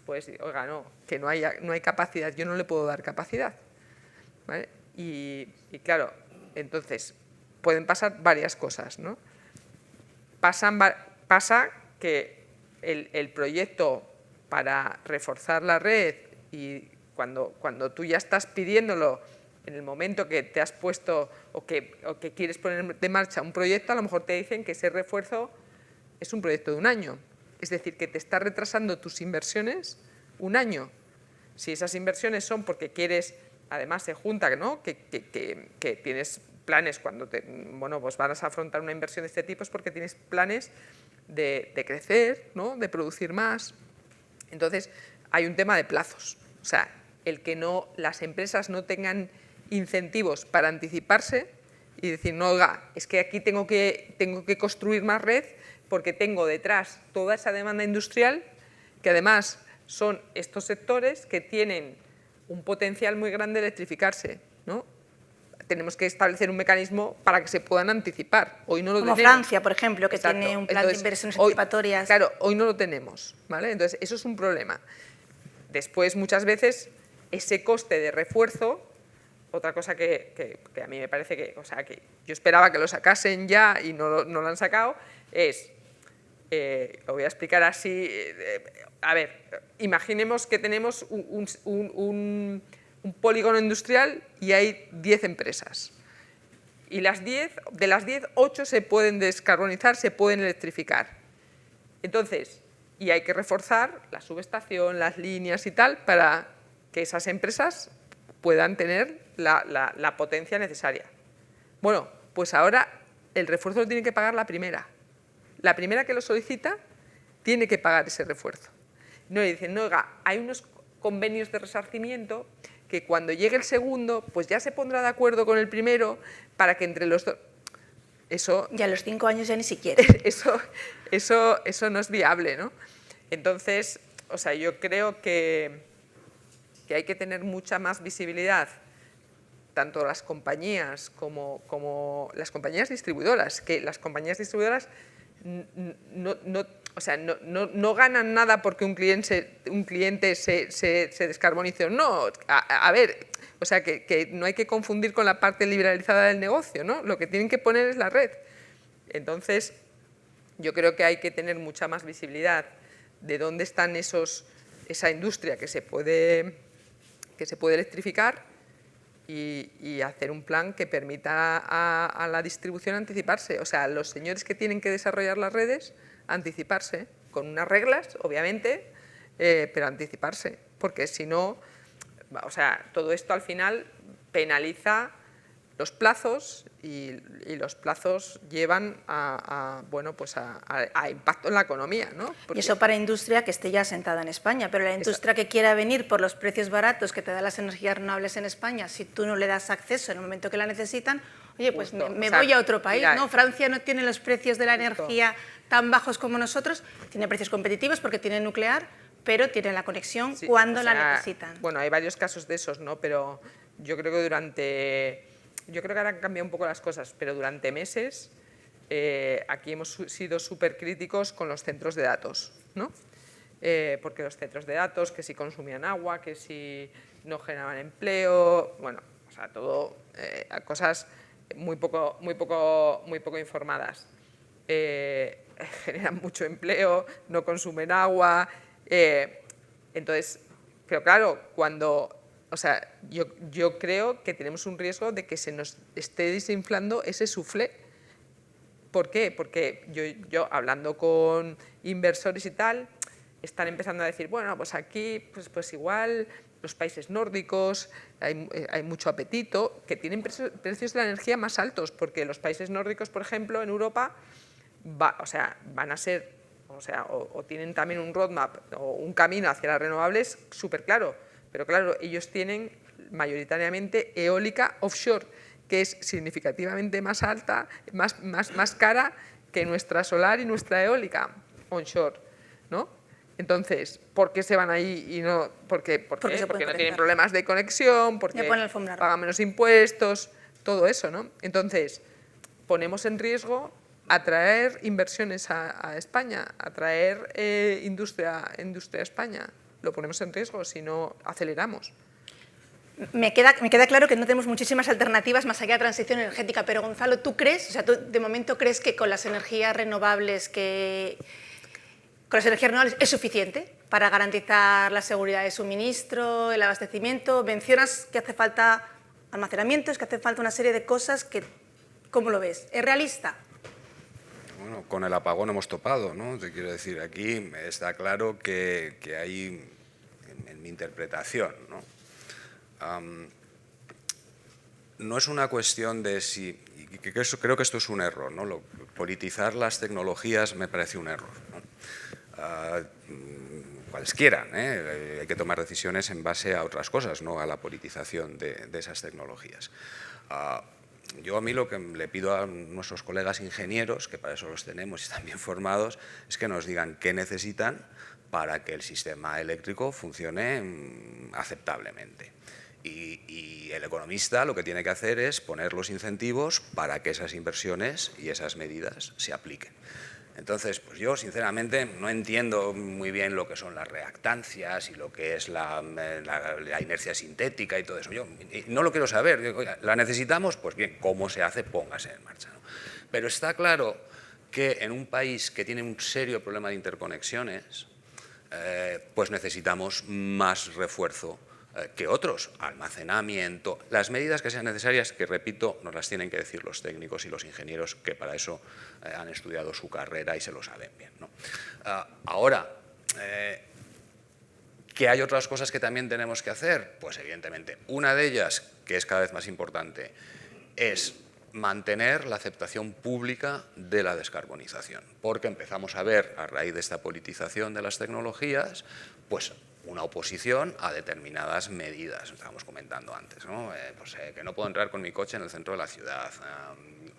pues oiga, no, que no hay capacidad, yo no le puedo dar capacidad, ¿vale? Y claro, entonces pueden pasar varias cosas, ¿no? Pasa que el proyecto para reforzar la red, y cuando tú ya estás pidiéndolo en el momento que te has puesto o que quieres poner de marcha un proyecto, a lo mejor te dicen que ese refuerzo es un proyecto de 1 año. Es decir, que te está retrasando tus inversiones 1 año. Si esas inversiones son porque quieres, además se junta, ¿no? que tienes planes cuando pues vas a afrontar una inversión de este tipo, es porque tienes planes de crecer, ¿no? De producir más. Entonces, hay un tema de plazos. O sea, el que las empresas no tengan incentivos para anticiparse y decir, no, oiga, es que aquí tengo que construir más red porque tengo detrás toda esa demanda industrial, que además son estos sectores que tienen un potencial muy grande de electrificarse, ¿no? Tenemos que establecer un mecanismo para que se puedan anticipar. Hoy no lo tenemos. Como Francia, por ejemplo, que Exacto. tiene un plan de inversiones anticipatorias. Claro, hoy no lo tenemos, ¿vale? Entonces, eso es un problema. Después, muchas veces, ese coste de refuerzo, otra cosa que a mí me parece que yo esperaba que lo sacasen ya y no lo han sacado, es, lo voy a explicar así, a ver, imaginemos que tenemos un polígono industrial y hay 10 empresas. Y de las 10, 8 se pueden descarbonizar, se pueden electrificar. Entonces, y hay que reforzar la subestación, las líneas y tal, para que esas empresas puedan tener la potencia necesaria. Bueno, pues ahora el refuerzo lo tiene que pagar la primera. La primera que lo solicita tiene que pagar ese refuerzo. No le dicen, no, oiga, hay unos convenios de resarcimiento que cuando llegue el segundo, pues ya se pondrá de acuerdo con el primero para que entre los dos... Eso... Ya a los 5 años ya ni siquiera. Eso no es viable, ¿no? Entonces, o sea, yo creo que hay que tener mucha más visibilidad, tanto las compañías como las compañías distribuidoras, que las compañías distribuidoras no ganan nada porque un cliente se descarbonice o no. A ver, o sea, que no hay que confundir con la parte liberalizada del negocio, ¿no? Lo que tienen que poner es la red. Entonces, yo creo que hay que tener mucha más visibilidad de dónde están esa industria que se puede electrificar y hacer un plan que permita a la distribución anticiparse. O sea, los señores que tienen que desarrollar las redes, anticiparse, con unas reglas, obviamente, pero anticiparse, porque si no, o sea, todo esto al final penaliza los plazos y los plazos llevan bueno, pues a impacto en la economía, ¿no? Y eso para industria que esté ya asentada en España, pero la industria que quiera venir por los precios baratos que te dan las energías renovables en España, si tú no le das acceso en el momento que la necesitan, oye, pues me voy a otro país, ¿no? Francia no tiene los precios de la energía tan bajos como nosotros, tiene precios competitivos porque tiene nuclear, pero tiene la conexión cuando la necesitan. Bueno, hay varios casos de esos, ¿no? Pero yo creo que ahora han cambiado un poco las cosas, pero durante meses aquí hemos sido súper críticos con los centros de datos, ¿no? Porque los centros de datos, que si consumían agua, que si no generaban empleo, bueno, o sea, todo cosas muy poco informadas. Generan mucho empleo, no consumen agua, entonces, pero claro, o sea, yo creo que tenemos un riesgo de que se nos esté desinflando ese suflé. ¿Por qué? Porque yo hablando con inversores y tal, están empezando a decir, bueno, pues aquí pues igual los países nórdicos hay mucho apetito, que tienen precios de la energía más altos, porque los países nórdicos, por ejemplo, en Europa, van a ser, o tienen también un roadmap o un camino hacia las renovables súper claro, pero claro, ellos tienen mayoritariamente eólica offshore, que es significativamente más alta, más cara que nuestra solar y nuestra eólica onshore, ¿no? Entonces, ¿por qué se van ahí y no? Porque no tienen problemas de conexión, porque pagan menos impuestos, todo eso, ¿no? Entonces, ponemos en riesgo atraer inversiones a España, atraer industria a España. Lo ponemos en riesgo si no aceleramos. Me queda claro que no tenemos muchísimas alternativas más allá de transición energética, pero Gonzalo, ¿tú crees, o sea, tú de momento crees que con las energías renovables es suficiente para garantizar la seguridad de suministro, el abastecimiento? Mencionas que hace falta almacenamientos, que hace falta una serie de cosas que, ¿cómo lo ves? ¿Es realista? Bueno, con el apagón hemos topado, ¿no? Te quiero decir, aquí está claro que hay, en mi interpretación, ¿no? No es una cuestión de si, creo que esto es un error, ¿no? Politizar las tecnologías me parece un error, ¿no? Cualesquiera, hay que tomar decisiones en base a otras cosas, no a la politización de esas tecnologías. Yo a mí lo que le pido a nuestros colegas ingenieros, que para eso los tenemos y están bien formados, es que nos digan qué necesitan para que el sistema eléctrico funcione aceptablemente. Y el economista lo que tiene que hacer es poner los incentivos para que esas inversiones y esas medidas se apliquen. Entonces, pues yo sinceramente no entiendo muy bien lo que son las reactancias y lo que es la inercia sintética y todo eso. Yo no lo quiero saber. Oiga, ¿la necesitamos? Pues bien, ¿cómo se hace? Póngase en marcha, ¿no? Pero está claro que en un país que tiene un serio problema de interconexiones, pues necesitamos más refuerzo que otros, almacenamiento, las medidas que sean necesarias, que repito, nos las tienen que decir los técnicos y los ingenieros, que para eso han estudiado su carrera y se lo saben bien, ¿no? Ahora, ¿que hay otras cosas que también tenemos que hacer? Pues evidentemente, una de ellas, que es cada vez más importante, es mantener la aceptación pública de la descarbonización, porque empezamos a ver, a raíz de esta politización de las tecnologías, pues una oposición a determinadas medidas, estábamos comentando antes, ¿no? Que no puedo entrar con mi coche en el centro de la ciudad,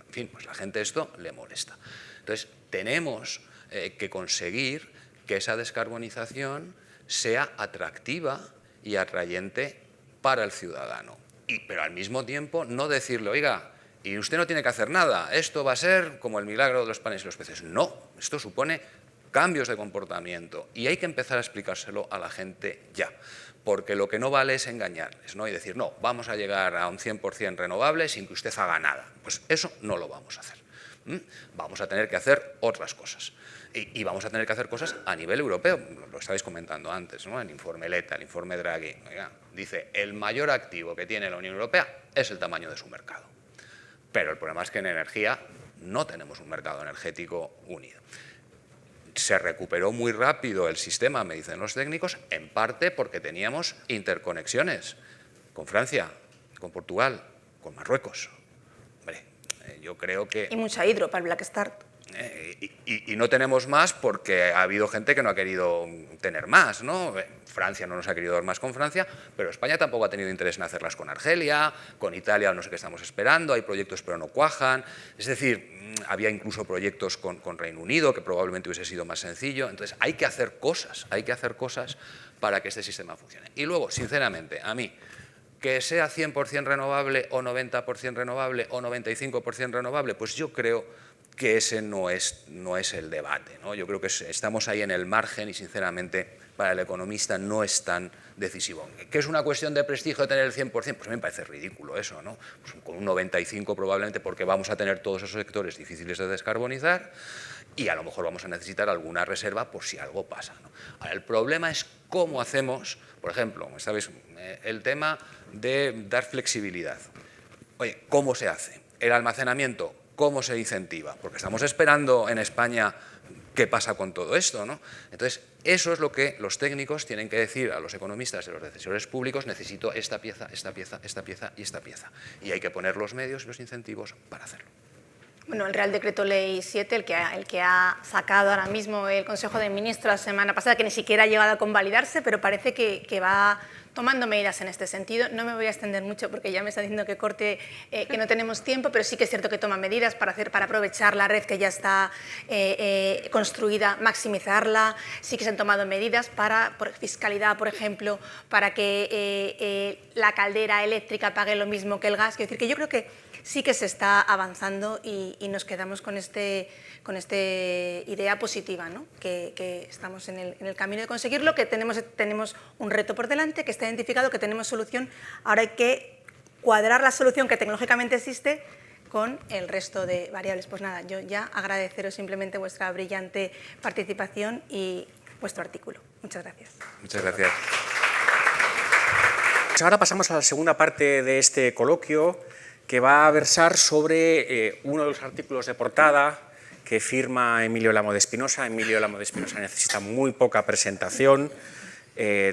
en fin, pues la gente esto le molesta. Entonces, tenemos que conseguir que esa descarbonización sea atractiva y atrayente para el ciudadano, pero al mismo tiempo no decirle, oiga, y usted no tiene que hacer nada, esto va a ser como el milagro de los panes y los peces. No, esto supone cambios de comportamiento y hay que empezar a explicárselo a la gente ya, porque lo que no vale es engañarles, ¿no? Y decir, no, vamos a llegar a un 100% renovable sin que usted haga nada. Pues eso no lo vamos a hacer. Vamos a tener que hacer otras cosas. Y vamos a tener que hacer cosas a nivel europeo, lo estabais comentando antes, ¿no? El informe Letta, el informe Draghi, dice, el mayor activo que tiene la Unión Europea es el tamaño de su mercado. Pero el problema es que en energía no tenemos un mercado energético unido. Se recuperó muy rápido el sistema, me dicen los técnicos, en parte porque teníamos interconexiones con Francia, con Portugal, con Marruecos. Yo creo que... Y mucha hidro para el Black Start. Y no tenemos más porque ha habido gente que no ha querido tener más, ¿no? Francia no nos ha querido dar más con Francia, pero España tampoco ha tenido interés en hacerlas con Argelia, con Italia no sé qué estamos esperando, hay proyectos pero no cuajan, es decir, había incluso proyectos con Reino Unido que probablemente hubiese sido más sencillo, entonces hay que hacer cosas para que este sistema funcione. Y luego, sinceramente, a mí, que sea 100% renovable o 90% renovable o 95% renovable, pues yo creo que ese no es el debate, ¿no? Yo creo que estamos ahí en el margen y, sinceramente, para el economista no es tan decisivo. ¿Que es una cuestión de prestigio tener el 100%? Pues a mí me parece ridículo eso, ¿no? Pues con un 95% probablemente, porque vamos a tener todos esos sectores difíciles de descarbonizar y a lo mejor vamos a necesitar alguna reserva por si algo pasa, ¿no? Ahora, el problema es cómo hacemos, por ejemplo, ¿sabéis? El tema de dar flexibilidad. Oye, ¿cómo se hace? El almacenamiento, ¿cómo se incentiva? Porque estamos esperando en España qué pasa con todo esto, ¿no? Entonces, eso es lo que los técnicos tienen que decir a los economistas y los decisores públicos: necesito esta pieza, esta pieza, esta pieza y esta pieza. Y hay que poner los medios y los incentivos para hacerlo. Bueno, el Real Decreto Ley 7, el que ha sacado ahora mismo el Consejo de Ministros la semana pasada, que ni siquiera ha llegado a convalidarse, pero parece que va tomando medidas en este sentido. No me voy a extender mucho porque ya me está diciendo que corte, que no tenemos tiempo, pero sí que es cierto que toma medidas para aprovechar la red que ya está construida, maximizarla. Sí que se han tomado medidas para fiscalidad, por ejemplo, para que la caldera eléctrica pague lo mismo que el gas. Quiero decir que yo creo que sí que se está avanzando y nos quedamos con esta idea positiva, ¿no? Que estamos en el camino de conseguirlo, que tenemos un reto por delante, que está identificado, que tenemos solución. Ahora hay que cuadrar la solución que tecnológicamente existe con el resto de variables. Pues nada, yo ya agradeceros simplemente vuestra brillante participación y vuestro artículo. Muchas gracias. Muchas gracias. Pues ahora pasamos a la segunda parte de este coloquio, que va a versar sobre uno de los artículos de portada que firma Emilio Lamo de Espinosa. Emilio Lamo de Espinosa necesita muy poca presentación,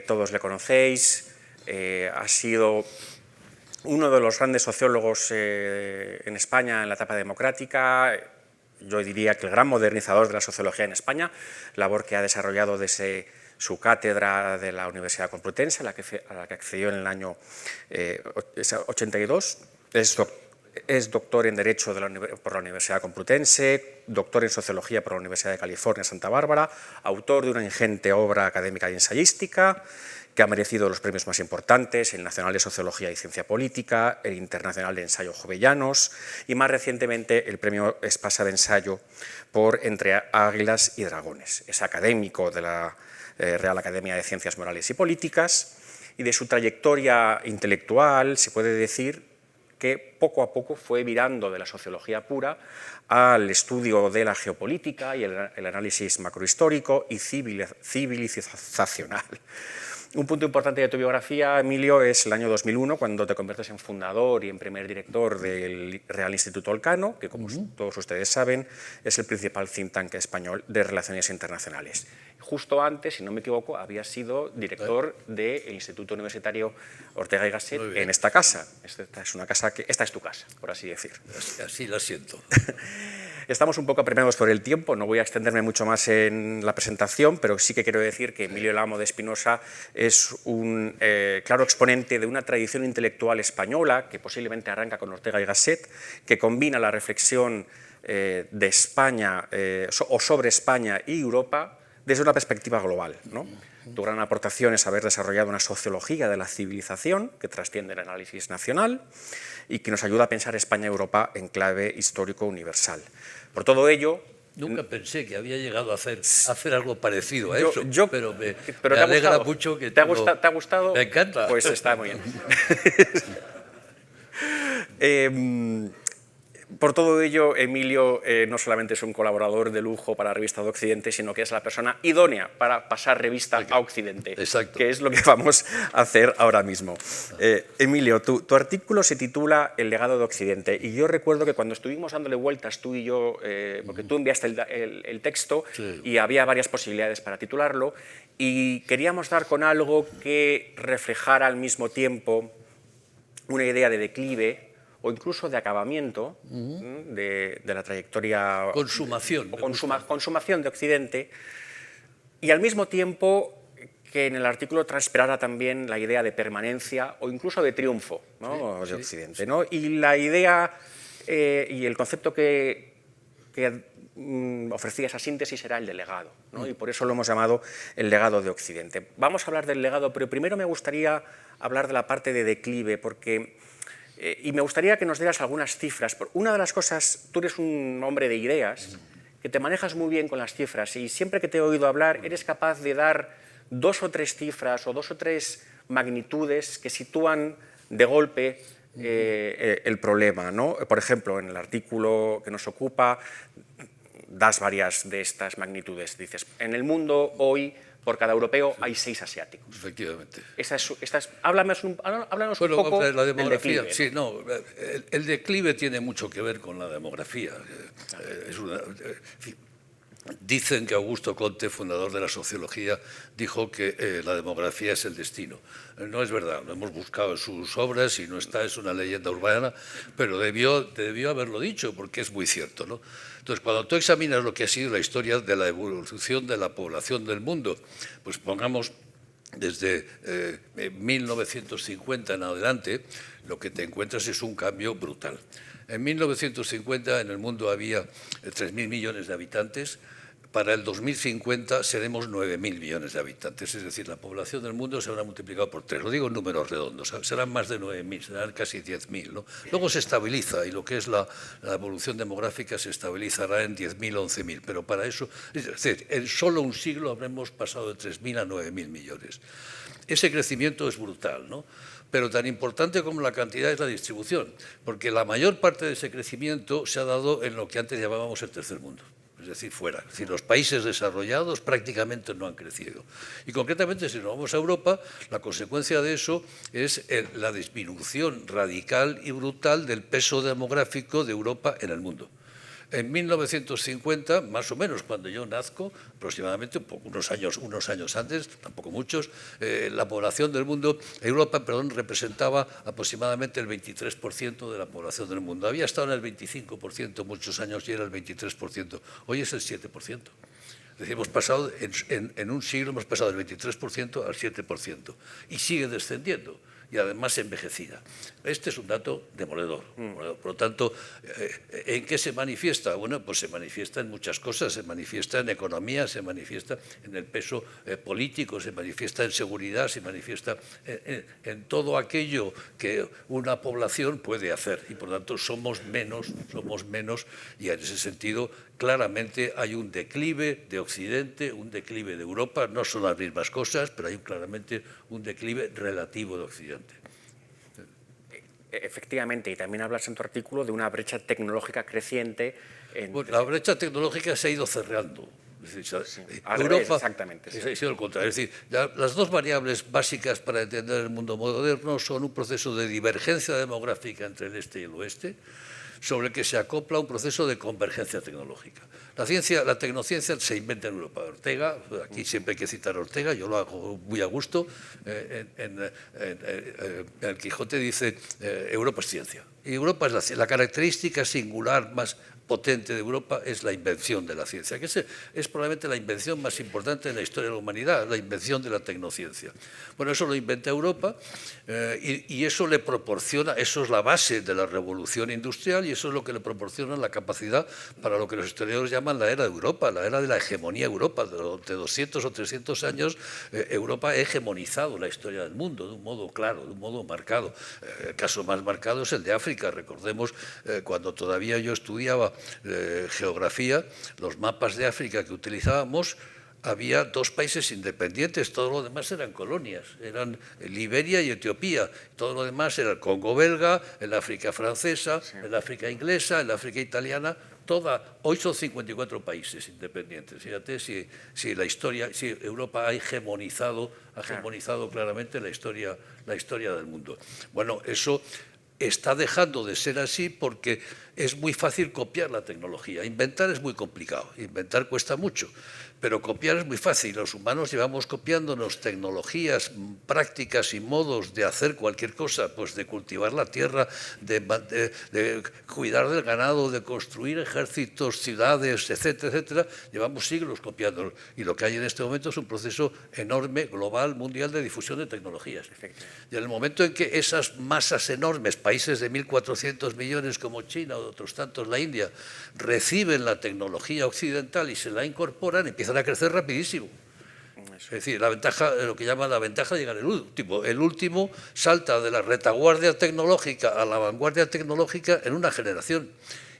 todos le conocéis, ha sido uno de los grandes sociólogos en España en la etapa democrática, yo diría que el gran modernizador de la sociología en España, labor que ha desarrollado desde su cátedra de la Universidad Complutense, a la que accedió en el año 82. Es doctor en Derecho por la Universidad Complutense, doctor en Sociología por la Universidad de California, Santa Bárbara, autor de una ingente obra académica y ensayística que ha merecido los premios más importantes, el Nacional de Sociología y Ciencia Política, el Internacional de Ensayo Jovellanos y, más recientemente, el Premio Espasa de Ensayo por Entre Águilas y Dragones. Es académico de la Real Academia de Ciencias Morales y Políticas, y de su trayectoria intelectual se puede decir que poco a poco fue virando de la sociología pura al estudio de la geopolítica y el análisis macrohistórico y civilizacional. Un punto importante de tu biografía, Emilio, es el año 2001, cuando te conviertes en fundador y en primer director del Real Instituto Elcano, que, como todos ustedes saben, es el principal think tank español de relaciones internacionales. Justo antes, si no me equivoco, había sido director del Instituto Universitario Ortega y Gasset en esta casa. Esta es tu casa, por así decir. Así la siento. Estamos un poco apremiados por el tiempo, no voy a extenderme mucho más en la presentación, pero sí que quiero decir que Emilio Lamo de Espinosa es un claro exponente de una tradición intelectual española que posiblemente arranca con Ortega y Gasset, que combina la reflexión de España o sobre España y Europa desde una perspectiva global, ¿no? Tu gran aportación es haber desarrollado una sociología de la civilización que trasciende el análisis nacional y que nos ayuda a pensar España y Europa en clave histórico universal. Por todo ello... Nunca pensé que había llegado a hacer algo parecido a eso, pero me te alegra mucho que... ¿Te ha gustado? Me encanta. Pues está muy bien. Por todo ello, Emilio no solamente es un colaborador de lujo para la revista de Occidente, sino que es la persona idónea para pasar revista a Occidente, que es lo que vamos a hacer ahora mismo. Emilio, tu artículo se titula El legado de Occidente, y yo recuerdo que cuando estuvimos dándole vueltas tú y yo, porque tú enviaste el texto, sí, y había varias posibilidades para titularlo, y queríamos dar con algo que reflejara al mismo tiempo una idea de declive, o incluso de acabamiento de la trayectoria... Consumación. Consumación de Occidente, y al mismo tiempo que en el artículo transpirara también la idea de permanencia o incluso de triunfo, ¿no? de Occidente. ¿no? Y la idea y el concepto que ofrecía esa síntesis era el de legado, ¿no? Y por eso lo hemos llamado el legado de Occidente. Vamos a hablar del legado, pero primero me gustaría hablar de la parte de declive, porque, y me gustaría que nos dieras algunas cifras. Una de las cosas, tú eres un hombre de ideas, que te manejas muy bien con las cifras, y siempre que te he oído hablar eres capaz de dar 2 o 3 cifras o 2 o 3 magnitudes que sitúan de golpe el problema, ¿no? Por ejemplo, en el artículo que nos ocupa das varias de estas magnitudes. Dices, en el mundo hoy, por cada europeo, hay 6 asiáticos. Efectivamente. Háblanos un poco la del demografía. declive. Sí, no, el declive tiene mucho que ver con la demografía. Dicen que Augusto Comte, fundador de la sociología, dijo que la demografía es el destino. No es verdad, lo hemos buscado en sus obras y no está, es una leyenda urbana, pero debió haberlo dicho porque es muy cierto, ¿no? Entonces, cuando tú examinas lo que ha sido la historia de la evolución de la población del mundo, pues pongamos desde 1950 en adelante, lo que te encuentras es un cambio brutal. En 1950 en el mundo había 3.000 millones de habitantes. Para el 2050 seremos 9.000 millones de habitantes, es decir, la población del mundo se habrá multiplicado por 3, lo digo en números redondos, serán más de 9.000, serán casi 10.000, ¿no? Luego se estabiliza y lo que es la evolución demográfica se estabilizará en 10.000, 11.000, pero para eso, es decir, en solo un siglo habremos pasado de 3.000 a 9.000 millones. Ese crecimiento es brutal, ¿no? Pero tan importante como la cantidad es la distribución, porque la mayor parte de ese crecimiento se ha dado en lo que antes llamábamos el tercer mundo. Es decir, fuera. Es decir, los países desarrollados prácticamente no han crecido. Y concretamente, si nos vamos a Europa, la consecuencia de eso es la disminución radical y brutal del peso demográfico de Europa en el mundo. En 1950, más o menos, cuando yo nazco, aproximadamente unos años antes, tampoco muchos, la población del mundo, Europa, representaba aproximadamente el 23% de la población del mundo. Había estado en el 25% muchos años y era el 23%. Hoy es el 7%. Es decir, hemos pasado, en un siglo hemos pasado del 23% al 7%. Y sigue descendiendo. Y además envejecida. Este es un dato demoledor. Por lo tanto, ¿en qué se manifiesta? Bueno, pues se manifiesta en muchas cosas, se manifiesta en economía, se manifiesta en el peso político, se manifiesta en seguridad, se manifiesta en todo aquello que una población puede hacer. Y por lo tanto somos menos, y en ese sentido claramente hay un declive de Occidente, un declive de Europa, no son las mismas cosas, pero hay claramente un declive relativo de Occidente. Efectivamente, y también hablas en tu artículo de una brecha tecnológica creciente. Bueno, la brecha tecnológica se ha ido cerrando. Es decir, sí, Europa, exactamente. Sí. Ha sido el contrario. Es decir, las dos variables básicas para entender el mundo moderno son un proceso de divergencia demográfica entre el este y el oeste, sobre el que se acopla un proceso de convergencia tecnológica. La tecnociencia se inventa en Europa. Ortega, aquí siempre hay que citar a Ortega, yo lo hago muy a gusto. El Quijote dice, Europa es ciencia. Y Europa es la característica singular más potente de Europa es la invención de la ciencia, que es probablemente la invención más importante de la historia de la humanidad, la invención de la tecnociencia. Bueno, eso lo inventa Europa y eso le proporciona, eso es la base de la revolución industrial y eso es lo que le proporciona la capacidad para lo que los historiadores llaman la era de Europa, la era de la hegemonía de Europa. Durante 200 o 300 años Europa ha hegemonizado la historia del mundo de un modo claro, de un modo marcado. El caso más marcado es el de África. Recordemos cuando todavía yo estudiaba geografía, los mapas de África que utilizábamos, había 2 países independientes, todo lo demás eran colonias, eran Liberia y Etiopía, todo lo demás era el Congo belga, el África francesa, el África inglesa, el África italiana, hoy son 54 países independientes. Fíjate si Europa ha hegemonizado claramente la historia del mundo. Bueno, eso está dejando de ser así porque es muy fácil copiar la tecnología. Inventar es muy complicado, inventar cuesta mucho, pero copiar es muy fácil. Los humanos llevamos copiándonos tecnologías, prácticas y modos de hacer cualquier cosa, pues de cultivar la tierra, de cuidar del ganado, de construir ejércitos, ciudades, etcétera, etcétera. Llevamos siglos copiándonos. Y lo que hay en este momento es un proceso enorme, global, mundial, de difusión de tecnologías. Y en el momento en que esas masas enormes, países de 1.400 millones como China o de otros tantos, la India, reciben la tecnología occidental y se la incorporan, empiezan a crecer rapidísimo. Es decir, la ventaja, lo que llaman la ventaja de llegar el último. El último salta de la retaguardia tecnológica a la vanguardia tecnológica en una generación.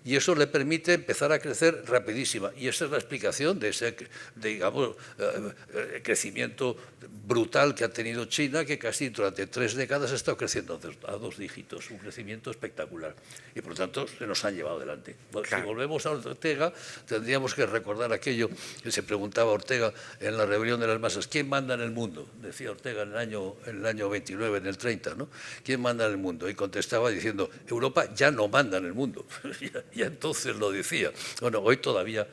Y eso le permite empezar a crecer rapidísima. Y esa es la explicación de ese, digamos, crecimiento brutal que ha tenido China, que casi durante 3 décadas ha estado creciendo a 2 dígitos, un crecimiento espectacular. Y por lo tanto se nos han llevado adelante. Claro. Si volvemos a Ortega, tendríamos que recordar aquello que se preguntaba Ortega en la rebelión de las masas. ¿Quién manda en el mundo? Decía Ortega en el año 29, en el 30, ¿no? ¿Quién manda en el mundo? Y contestaba diciendo, Europa ya no manda en el mundo. Ya entonces lo decía. Bueno, hoy todavía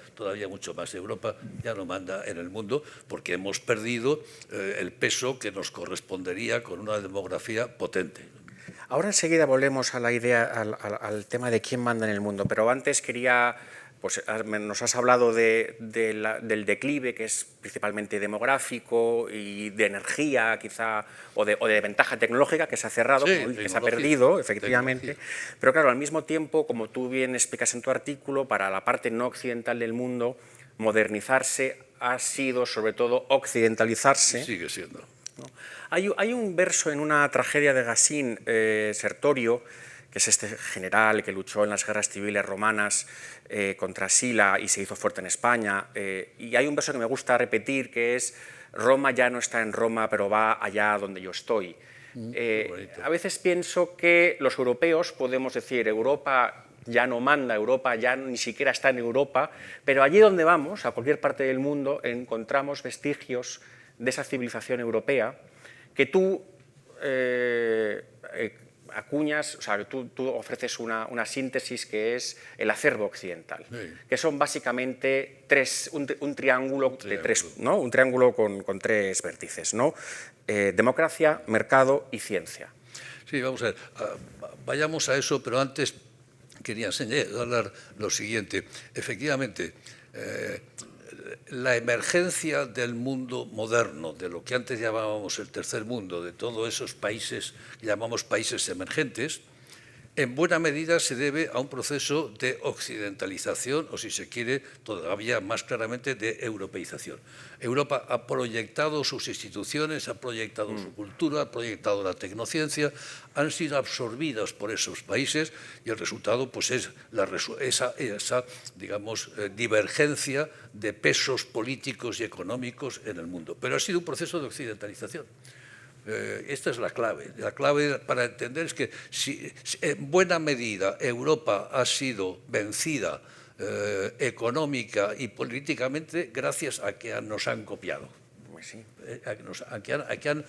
mucho más. Europa ya no manda en el mundo porque hemos perdido el peso que nos correspondería con una demografía potente. Ahora enseguida volvemos a la idea, al tema de quién manda en el mundo, pero antes quería... Pues nos has hablado del declive, que es principalmente demográfico y de energía, quizá, o de ventaja tecnológica, que se ha cerrado, sí, que se ha perdido, efectivamente. Pero claro, al mismo tiempo, como tú bien explicas en tu artículo, para la parte no occidental del mundo, modernizarse ha sido, sobre todo, occidentalizarse. Sigue siendo. ¿No? Hay un verso en una tragedia de Gacín, Sertorio, que es este general que luchó en las guerras civiles romanas contra Sila y se hizo fuerte en España. Y hay un verso que me gusta repetir, que es Roma ya no está en Roma, pero va allá donde yo estoy. A veces pienso que los europeos podemos decir Europa ya no manda, Europa ya ni siquiera está en Europa, pero allí donde vamos, a cualquier parte del mundo, encontramos vestigios de esa civilización europea que tú acuñas, o sea, tú ofreces una síntesis que es el acervo occidental, sí, que son básicamente un triángulo de tres, ¿no? Un triángulo con 3 vértices, ¿no? Democracia, mercado y ciencia. Sí, vamos a ver, vayamos a eso, pero antes quería señalar lo siguiente. Efectivamente, la emergencia del mundo moderno, de lo que antes llamábamos el tercer mundo, de todos esos países que llamamos países emergentes, en buena medida se debe a un proceso de occidentalización, o si se quiere, todavía más claramente de europeización. Europa ha proyectado sus instituciones, ha proyectado su cultura, ha proyectado la tecnociencia, han sido absorbidas por esos países y el resultado pues, es esa digamos, divergencia de pesos políticos y económicos en el mundo. Pero ha sido un proceso de occidentalización. Esta es la clave. La clave para entender es que si en buena medida Europa ha sido vencida económica y políticamente gracias a que nos han copiado. Pues sí. A que han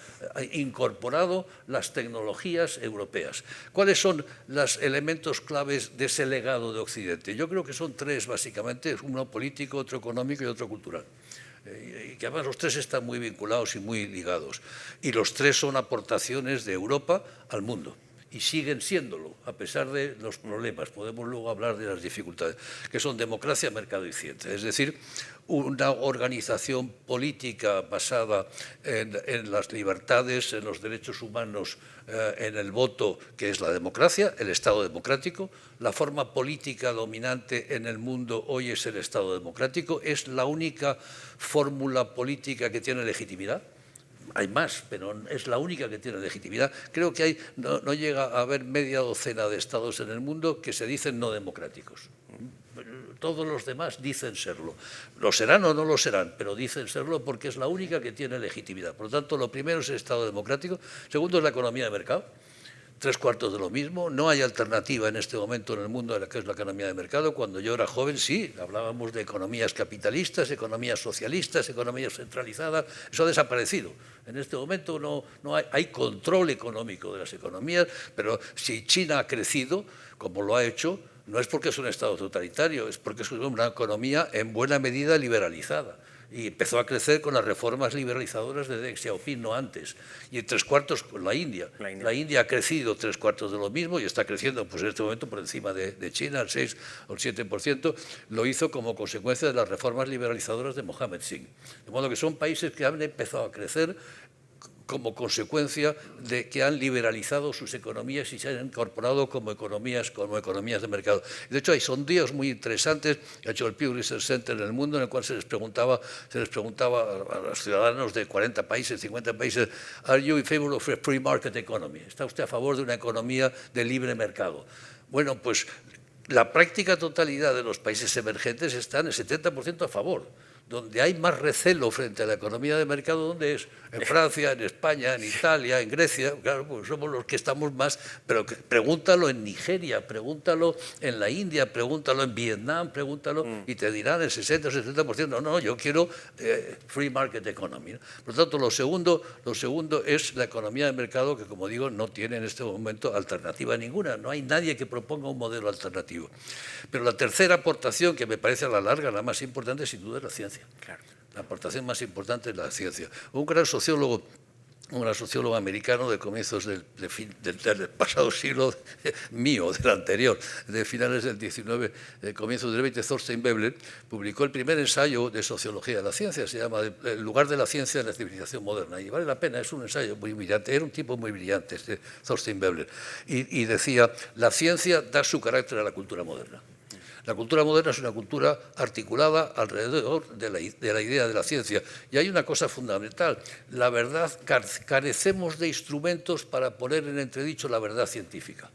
incorporado las tecnologías europeas. ¿Cuáles son los elementos claves de ese legado de Occidente? Yo creo que son 3 básicamente, uno político, otro económico y otro cultural. Y que además los 3 están muy vinculados y muy ligados. Y los 3 son aportaciones de Europa al mundo. Y siguen siéndolo, a pesar de los problemas. Podemos luego hablar de las dificultades, que son democracia, mercado y ciencia. Es decir, una organización política basada en las libertades, en los derechos humanos, en el voto, que es la democracia, el Estado democrático. La forma política dominante en el mundo hoy es el Estado democrático. Es la única fórmula política que tiene legitimidad. Hay más, pero es la única que tiene legitimidad. Creo que no llega a haber media docena de estados en el mundo que se dicen no democráticos. Todos los demás dicen serlo. Lo serán o no lo serán, pero dicen serlo porque es la única que tiene legitimidad. Por lo tanto, lo primero es el Estado democrático. Segundo es la economía de mercado. 3/4 de lo mismo. No hay alternativa en este momento en el mundo a la que es la economía de mercado. Cuando yo era joven, sí, hablábamos de economías capitalistas, economías socialistas, economías centralizadas. Eso ha desaparecido. En este momento no hay control económico de las economías, pero si China ha crecido, como lo ha hecho, no es porque es un Estado totalitario, es porque es una economía en buena medida liberalizada. Y empezó a crecer con las reformas liberalizadoras de Deng Xiaoping, no antes. Y en 3/4 con la India. La India ha crecido 3/4 de lo mismo y está creciendo pues, en este momento por encima de China, al 6 o el 7%. Lo hizo como consecuencia de las reformas liberalizadoras de Mohammed Singh. De modo que son países que han empezado a crecer como consecuencia de que han liberalizado sus economías y se han incorporado como economías de mercado. De hecho, hay sondeos muy interesantes que ha hecho el Pew Research Center en el mundo, en el cual se les preguntaba a los ciudadanos de 40 países, 50 países, ¿Are you in favor of a free market economy? ¿Está usted a favor de una economía de libre mercado? Bueno, pues la práctica totalidad de los países emergentes están el 70% a favor. Donde hay más recelo frente a la economía de mercado, ¿dónde es? En Francia, en España, en Italia, en Grecia, claro, pues somos los que estamos más, pero pregúntalo en Nigeria, pregúntalo en la India, pregúntalo en Vietnam, pregúntalo y te dirán el 60 o 70%, no, yo quiero free market economy. Por lo tanto, lo segundo es la economía de mercado que, como digo, no tiene en este momento alternativa ninguna, no hay nadie que proponga un modelo alternativo. Pero la tercera aportación, que me parece a la larga la más importante, sin duda es la ciencia. Claro. La aportación más importante es la ciencia. Un gran sociólogo americano de comienzos del pasado siglo mío, del anterior, de finales del 19, comienzos del 20, Thorstein Veblen, publicó el primer ensayo de sociología de la ciencia, se llama El lugar de la ciencia en la civilización moderna, y vale la pena, es un ensayo muy brillante, era un tipo muy brillante, este Thorstein Veblen, y decía, la ciencia da su carácter a la cultura moderna. La cultura moderna es una cultura articulada alrededor de la idea de la ciencia. Y hay una cosa fundamental, la verdad, carecemos de instrumentos para poner en entredicho la verdad científica.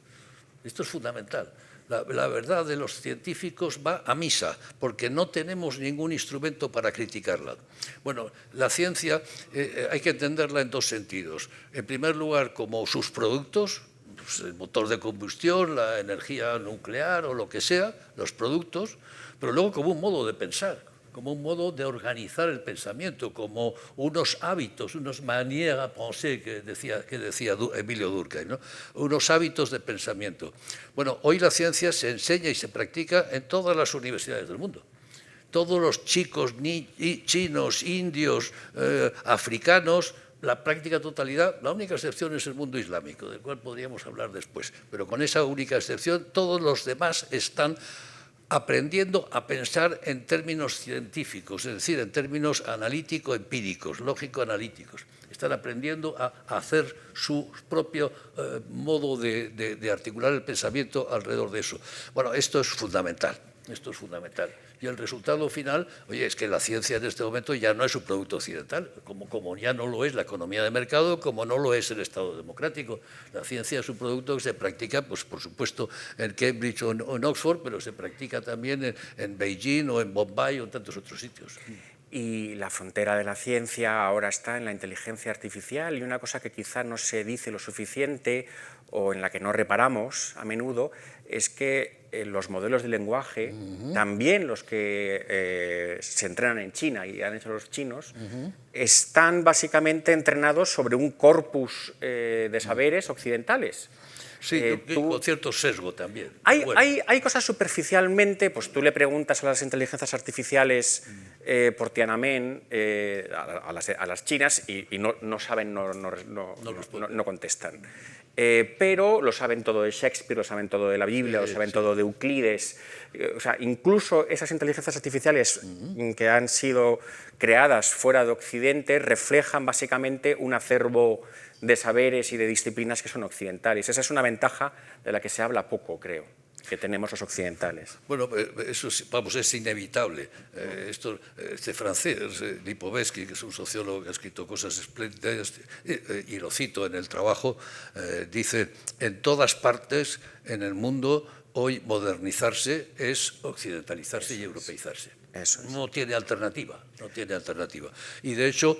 Esto es fundamental. La verdad de los científicos va a misa, porque no tenemos ningún instrumento para criticarla. Bueno, la ciencia hay que entenderla en dos sentidos. En primer lugar, como sus productos, el motor de combustión, la energía nuclear o lo que sea, los productos, pero luego como un modo de pensar, como un modo de organizar el pensamiento, como unos hábitos, unos manières à penser que decía Emilio Durkheim, ¿no? Unos hábitos de pensamiento. Bueno, hoy la ciencia se enseña y se practica en todas las universidades del mundo. Todos los chicos chinos, indios, africanos, la práctica totalidad, la única excepción es el mundo islámico, del cual podríamos hablar después, pero con esa única excepción todos los demás están aprendiendo a pensar en términos científicos, es decir, en términos analítico-empíricos, lógico-analíticos. Están aprendiendo a hacer su propio modo de articular el pensamiento alrededor de eso. Bueno, esto es fundamental. Esto es fundamental. Y el resultado final, oye, es que la ciencia en este momento ya no es un producto occidental, como ya no lo es la economía de mercado, como no lo es el Estado democrático. La ciencia es un producto que se practica, pues por supuesto, en Cambridge o en Oxford, pero se practica también en Beijing o en Bombay o en tantos otros sitios. Y la frontera de la ciencia ahora está en la inteligencia artificial, y una cosa que quizá no se dice lo suficiente o en la que no reparamos a menudo es que los modelos de lenguaje, también los que se entrenan en China y han hecho los chinos, están básicamente entrenados sobre un corpus de saberes occidentales. Sí, con cierto sesgo también. Hay cosas superficialmente, pues tú le preguntas a las inteligencias artificiales por Tiananmen, a las chinas, y no saben, no contestan. Pero lo saben todo de Shakespeare, lo saben todo de la Biblia, lo saben todo de Euclides. O sea, incluso esas inteligencias artificiales que han sido creadas fuera de Occidente reflejan básicamente un acervo de saberes y de disciplinas que son occidentales. Esa es una ventaja de la que se habla poco, creo, que tenemos los occidentales. Bueno, eso vamos, es inevitable. Este francés, Lipovetsky, que es un sociólogo que ha escrito cosas espléndidas, y lo cito en el trabajo, dice, en todas partes en el mundo hoy modernizarse es occidentalizarse y europeizarse. Eso es. No tiene alternativa, no tiene alternativa. Y de hecho,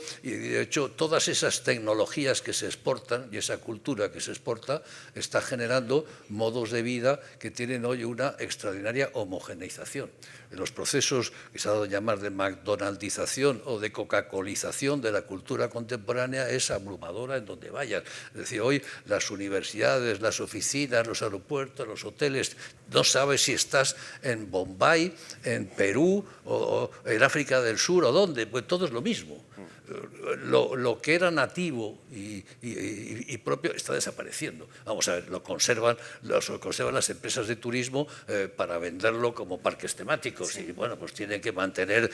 todas esas tecnologías que se exportan y esa cultura que se exporta está generando modos de vida que tienen hoy una extraordinaria homogeneización. En los procesos que se ha dado a llamar de McDonaldización o de Coca-Colización de la cultura contemporánea es abrumadora en donde vayan. Es decir, hoy las universidades, las oficinas, los aeropuertos, los hoteles No sabes si estás en Bombay, en Perú o en África del Sur o dónde, pues todo es lo mismo. Lo que era nativo y propio está desapareciendo. Vamos a ver, lo conservan las empresas de turismo para venderlo como parques temáticos. Y bueno, pues tienen que mantener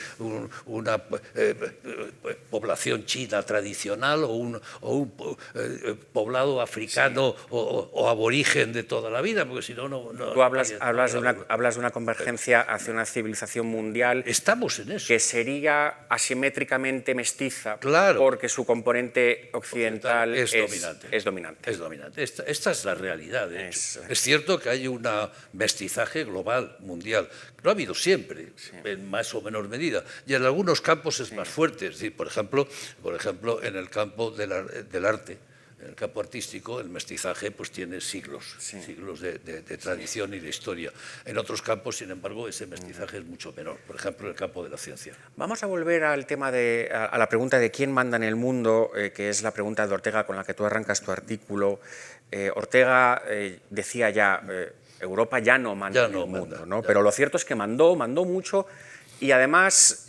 una población china tradicional o un poblado africano o aborigen de toda la vida, porque si no, no. Tú hablas de una convergencia hacia una civilización mundial. Estamos en eso. Que sería asimétricamente mestiza, claro, porque su componente occidental es dominante. Es dominante. Esta es la realidad, de hecho. Es cierto que hay un mestizaje global, mundial. Lo ha habido siempre, en más o menor medida. Y en algunos campos es más fuerte. Es decir, por ejemplo, en el campo del arte. En el campo artístico, el mestizaje pues tiene siglos de tradición y de historia. En otros campos, sin embargo, ese mestizaje es mucho menor. Por ejemplo, en el campo de la ciencia. Vamos a volver al tema a la pregunta de quién manda en el mundo, que es la pregunta de Ortega con la que tú arrancas tu artículo. Ortega decía ya, Europa ya no manda en el mundo, ¿no? Pero lo cierto es que mandó mucho y además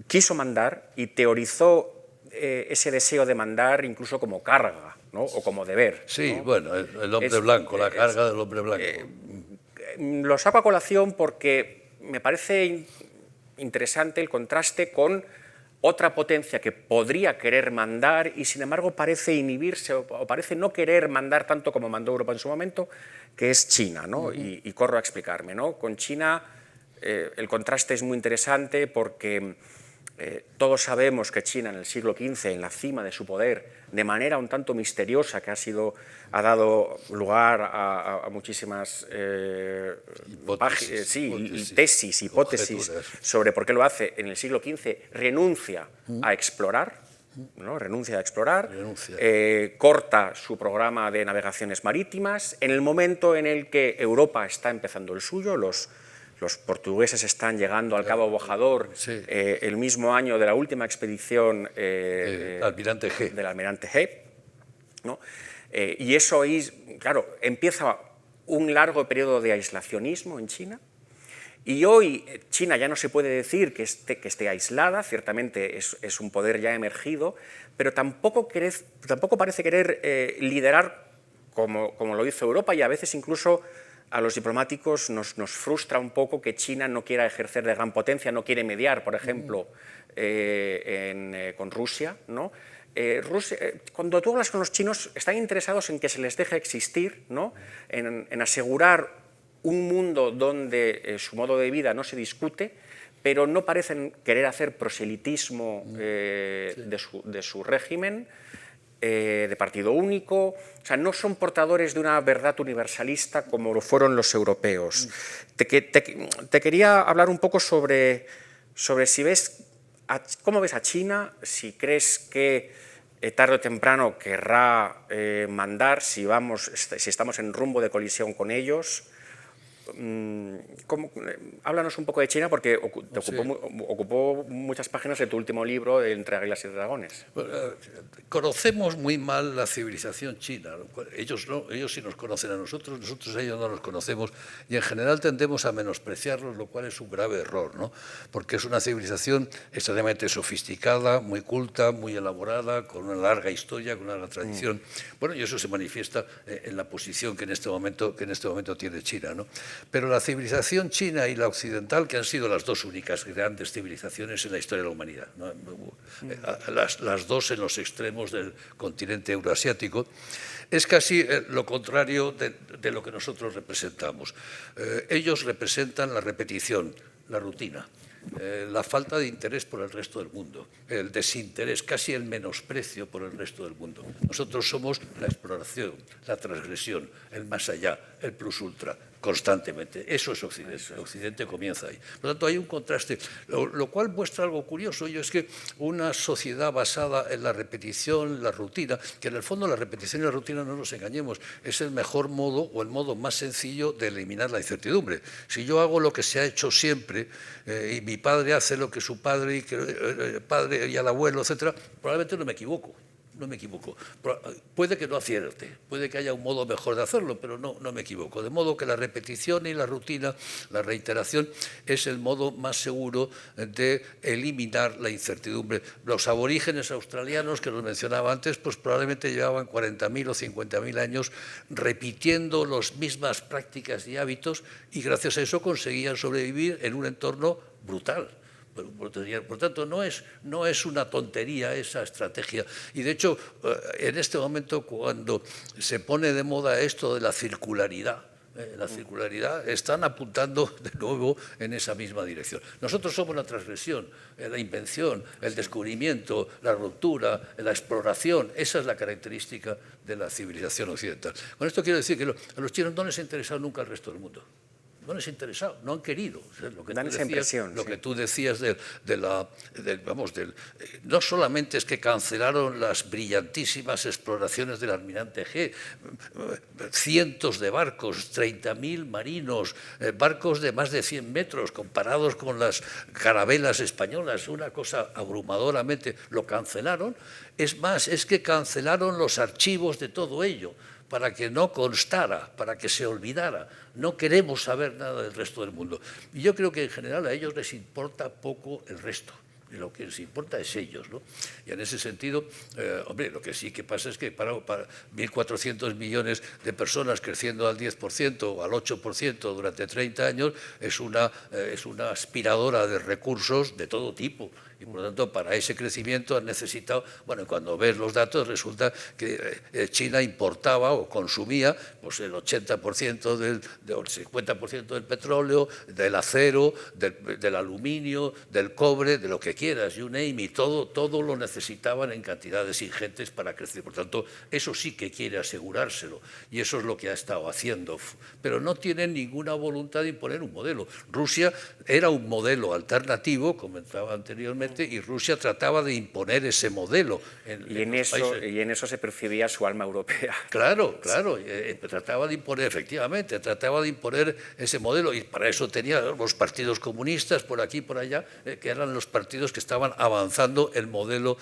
quiso mandar y teorizó ese deseo de mandar incluso como carga, ¿no? O como deber. Sí, ¿no? bueno, el hombre blanco, la carga del hombre blanco. Lo saco a colación porque me parece interesante el contraste con otra potencia que podría querer mandar y sin embargo parece inhibirse o parece no querer mandar tanto como mandó Europa en su momento, que es China, ¿no? Y corro a explicarme, ¿no? Con China el contraste es muy interesante porque todos sabemos que China en el siglo XV, en la cima de su poder, de manera un tanto misteriosa, que ha dado lugar a muchísimas hipótesis sobre por qué lo hace, en el siglo XV renuncia a explorar, ¿no? Corta su programa de navegaciones marítimas, en el momento en el que Europa está empezando el suyo, los portugueses están llegando al Cabo Bojador el mismo año de la última expedición del Almirante G. ¿no? Y eso es, claro, empieza un largo periodo de aislacionismo en China. Y hoy China ya no se puede decir que esté aislada, ciertamente es un poder ya emergido, pero tampoco parece querer liderar como lo hizo Europa y a veces incluso a los diplomáticos nos frustra un poco que China no quiera ejercer de gran potencia, no quiere mediar, por ejemplo, con Rusia, ¿no? Cuando tú hablas con los chinos, están interesados en que se les deje existir, ¿no? en asegurar un mundo donde su modo de vida no se discute, pero no parecen querer hacer proselitismo de su régimen, de partido único, o sea, no son portadores de una verdad universalista como lo fueron los europeos. Te quería hablar un poco sobre si cómo ves a China, si crees que tarde o temprano querrá mandar, si estamos en rumbo de colisión con ellos. Háblanos un poco de China porque ocupó muchas páginas de tu último libro, Entre águilas y dragones. Conocemos muy mal la civilización china. Ellos sí nos conocen a nosotros a ellos no nos conocemos y en general tendemos a menospreciarlos, lo cual es un grave error, ¿no? Porque es una civilización extremadamente sofisticada, muy culta, muy elaborada, con una larga historia, con una larga tradición. Bueno, y eso se manifiesta en la posición que en este momento tiene China, ¿no? Pero la civilización china y la occidental, que han sido las dos únicas grandes civilizaciones en la historia de la humanidad, ¿no? Las dos en los extremos del continente euroasiático, es casi lo contrario de lo que nosotros representamos. Ellos representan la repetición, la rutina, la falta de interés por el resto del mundo, el desinterés, casi el menosprecio por el resto del mundo. Nosotros somos la exploración, la transgresión, el más allá, el plus ultra, constantemente. Eso es Occidente. Occidente comienza ahí. Por lo tanto, hay un contraste, lo cual muestra algo curioso, y es que una sociedad basada en la repetición, la rutina, que en el fondo la repetición y la rutina, no nos engañemos, es el mejor modo o el modo más sencillo de eliminar la incertidumbre. Si yo hago lo que se ha hecho siempre y mi padre hace lo que su padre y el padre y el abuelo, etcétera, probablemente no me equivoco. no me equivoco. Puede que no acierte, puede que haya un modo mejor de hacerlo, pero no me equivoco. De modo que la repetición y la rutina, la reiteración, es el modo más seguro de eliminar la incertidumbre. Los aborígenes australianos, que los mencionaba antes, pues probablemente llevaban 40.000 o 50.000 años repitiendo las mismas prácticas y hábitos, y gracias a eso conseguían sobrevivir en un entorno brutal. Por tanto, no es una tontería esa estrategia. Y de hecho, en este momento, cuando se pone de moda esto de la circularidad, están apuntando de nuevo en esa misma dirección. Nosotros somos la transgresión, la invención, el descubrimiento, la ruptura, la exploración. Esa es la característica de la civilización occidental. Con esto quiero decir que a los chinos no les ha interesado nunca el resto del mundo. No les ha interesado, no han querido. Lo que dan esa impresión. Lo que tú decías no solamente es que cancelaron las brillantísimas exploraciones del almirante G, cientos de barcos, 30.000 marinos, barcos de más de 100 metros comparados con las carabelas españolas, una cosa abrumadoramente, lo cancelaron. Es más, es que cancelaron los archivos de todo ello, para que no constara, para que se olvidara. No queremos saber nada del resto del mundo. Y yo creo que en general a ellos les importa poco el resto. Lo que les importa es ellos, ¿no? Y en ese sentido, hombre, lo que sí que pasa es que para 1.400 millones de personas creciendo al 10% o al 8% durante 30 años es una aspiradora de recursos de todo tipo. Y por lo tanto, para ese crecimiento han necesitado, bueno, cuando ves los datos resulta que China importaba o consumía pues el 80% o el 50% del petróleo, del acero, del aluminio, del cobre, de lo que quieras, you name it, todo lo necesitaban en cantidades ingentes para crecer. Por tanto, eso sí que quiere asegurárselo y eso es lo que ha estado haciendo. Pero no tienen ninguna voluntad de imponer un modelo. Rusia era un modelo alternativo, comentaba anteriormente, y Rusia trataba de imponer ese modelo. Y en eso se percibía su alma europea. Claro, trataba de imponer, efectivamente, trataba de imponer ese modelo y para eso tenía los partidos comunistas por aquí y por allá, que eran los partidos que estaban avanzando el modelo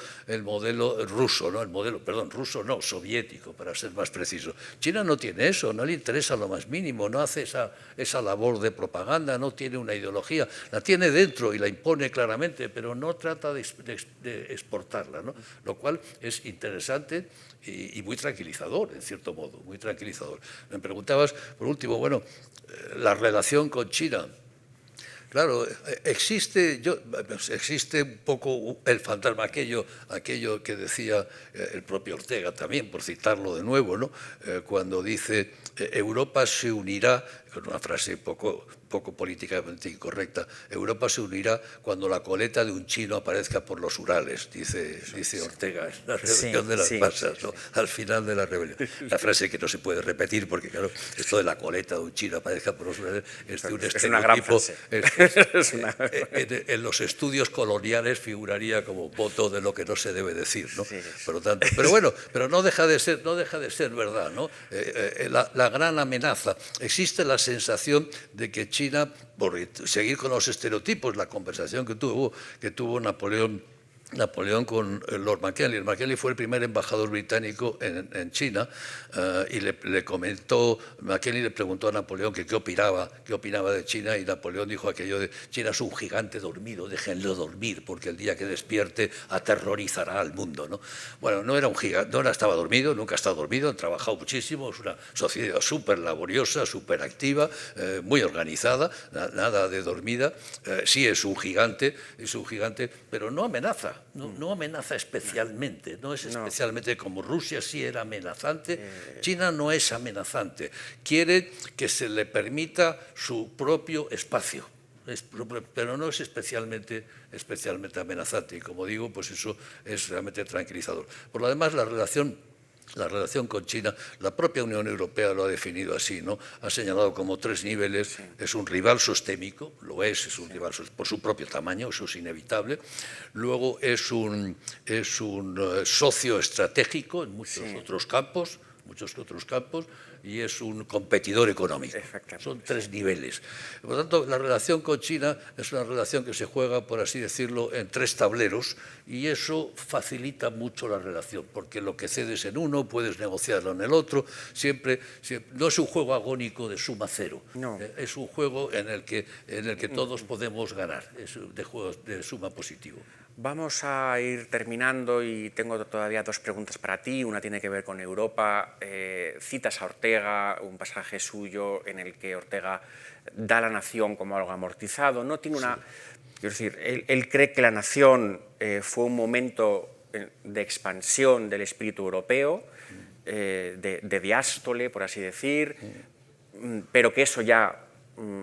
ruso, ¿no? Soviético, para ser más preciso. China no tiene eso, no le interesa lo más mínimo, no hace esa labor de propaganda, no tiene una ideología, la tiene dentro y la impone claramente, pero no trata de exportarla, ¿no? Lo cual es interesante y muy tranquilizador, en cierto modo, muy tranquilizador. Me preguntabas, por último, bueno, la relación con China. Claro, existe un poco el fantasma, aquello que decía el propio Ortega también, por citarlo de nuevo, ¿no? Cuando dice Europa se unirá, con una frase poco políticamente incorrecta, Europa se unirá cuando la coleta de un chino aparezca por los Urales, dice Ortega, en la rebelión de las masas, ¿no? Al final de la rebelión. La frase que no se puede repetir porque, claro, esto de la coleta de un chino aparezca por los Urales es de un estereotipo. Una gran frase. En los estudios coloniales figuraría como voto de lo que no se debe decir, ¿no? Por lo tanto, pero bueno, pero no deja de ser verdad, ¿no? La gran amenaza. Existe la sensación de que China, por seguir con los estereotipos, la conversación que tuvo Napoleón con Lord Mackinley. Mackinley fue el primer embajador británico en China y Mackinley le preguntó a Napoleón que qué opinaba de China y Napoleón dijo aquello de China es un gigante dormido, déjenlo dormir porque el día que despierte aterrorizará al mundo, ¿no? Bueno, no era un gigante, no estaba dormido, nunca ha estado dormido, han trabajado muchísimo, es una sociedad súper laboriosa, súper activa, muy organizada, nada de dormida, sí es un gigante, pero no amenaza. No amenaza especialmente, no es especialmente como Rusia sí era amenazante, China no es amenazante, quiere que se le permita su propio espacio, pero no es especialmente amenazante y como digo, pues eso es realmente tranquilizador. Por lo demás, la relación con China, la propia Unión Europea lo ha definido así, ¿no? Ha señalado como 3 niveles, es un rival sistémico, es un rival por su propio tamaño, eso es inevitable. Luego es un socio estratégico en muchos otros campos, y es un competidor económico. Son tres niveles. Por lo tanto, la relación con China es una relación que se juega, por así decirlo, en tres tableros, y eso facilita mucho la relación, porque lo que cedes en uno puedes negociarlo en el otro. Siempre no es un juego agónico de suma cero, no. Es un juego en el que todos podemos ganar, es de juegos de suma positivo. Vamos a ir terminando y tengo todavía dos preguntas para ti. Una tiene que ver con Europa. Citas a Ortega, un pasaje suyo en el que Ortega da a la nación como algo amortizado. No tiene una... Quiero decir, él cree que la nación fue un momento de expansión del espíritu europeo, de diástole, por así decir, pero que eso ya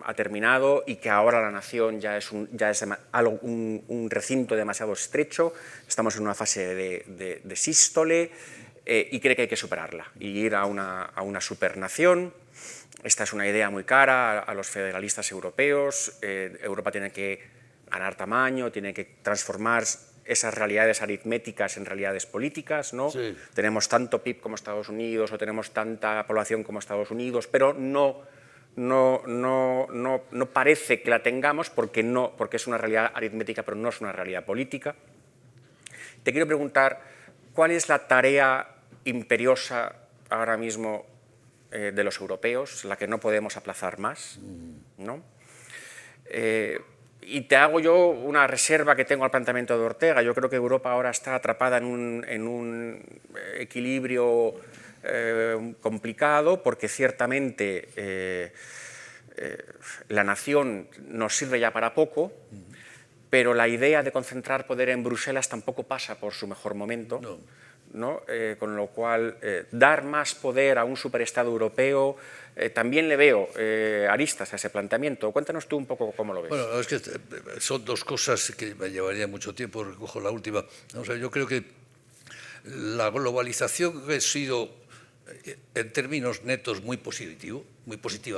ha terminado y que ahora la nación ya es un recinto demasiado estrecho, estamos en una fase de sístole y cree que hay que superarla y ir a una supernación. Esta es una idea muy cara a los federalistas europeos. Europa tiene que ganar tamaño, tiene que transformar esas realidades aritméticas en realidades políticas, ¿no? Sí. Tenemos tanto PIB como Estados Unidos o tenemos tanta población como Estados Unidos, pero no parece que la tengamos porque es una realidad aritmética, pero no es una realidad política. Te quiero preguntar, ¿cuál es la tarea imperiosa ahora mismo de los europeos, la que no podemos aplazar más, ¿no? Y te hago yo una reserva que tengo al planteamiento de Ortega. Yo creo que Europa ahora está atrapada en un equilibrio complicado, porque ciertamente la nación nos sirve ya para poco, pero la idea de concentrar poder en Bruselas tampoco pasa por su mejor momento. ¿No? Con lo cual, dar más poder a un superestado europeo, también le veo aristas a ese planteamiento. Cuéntanos tú un poco cómo lo ves. Bueno, es que son dos cosas que me llevaría mucho tiempo, recojo la última. O sea, yo creo que la globalización ha sido, en términos netos, muy positiva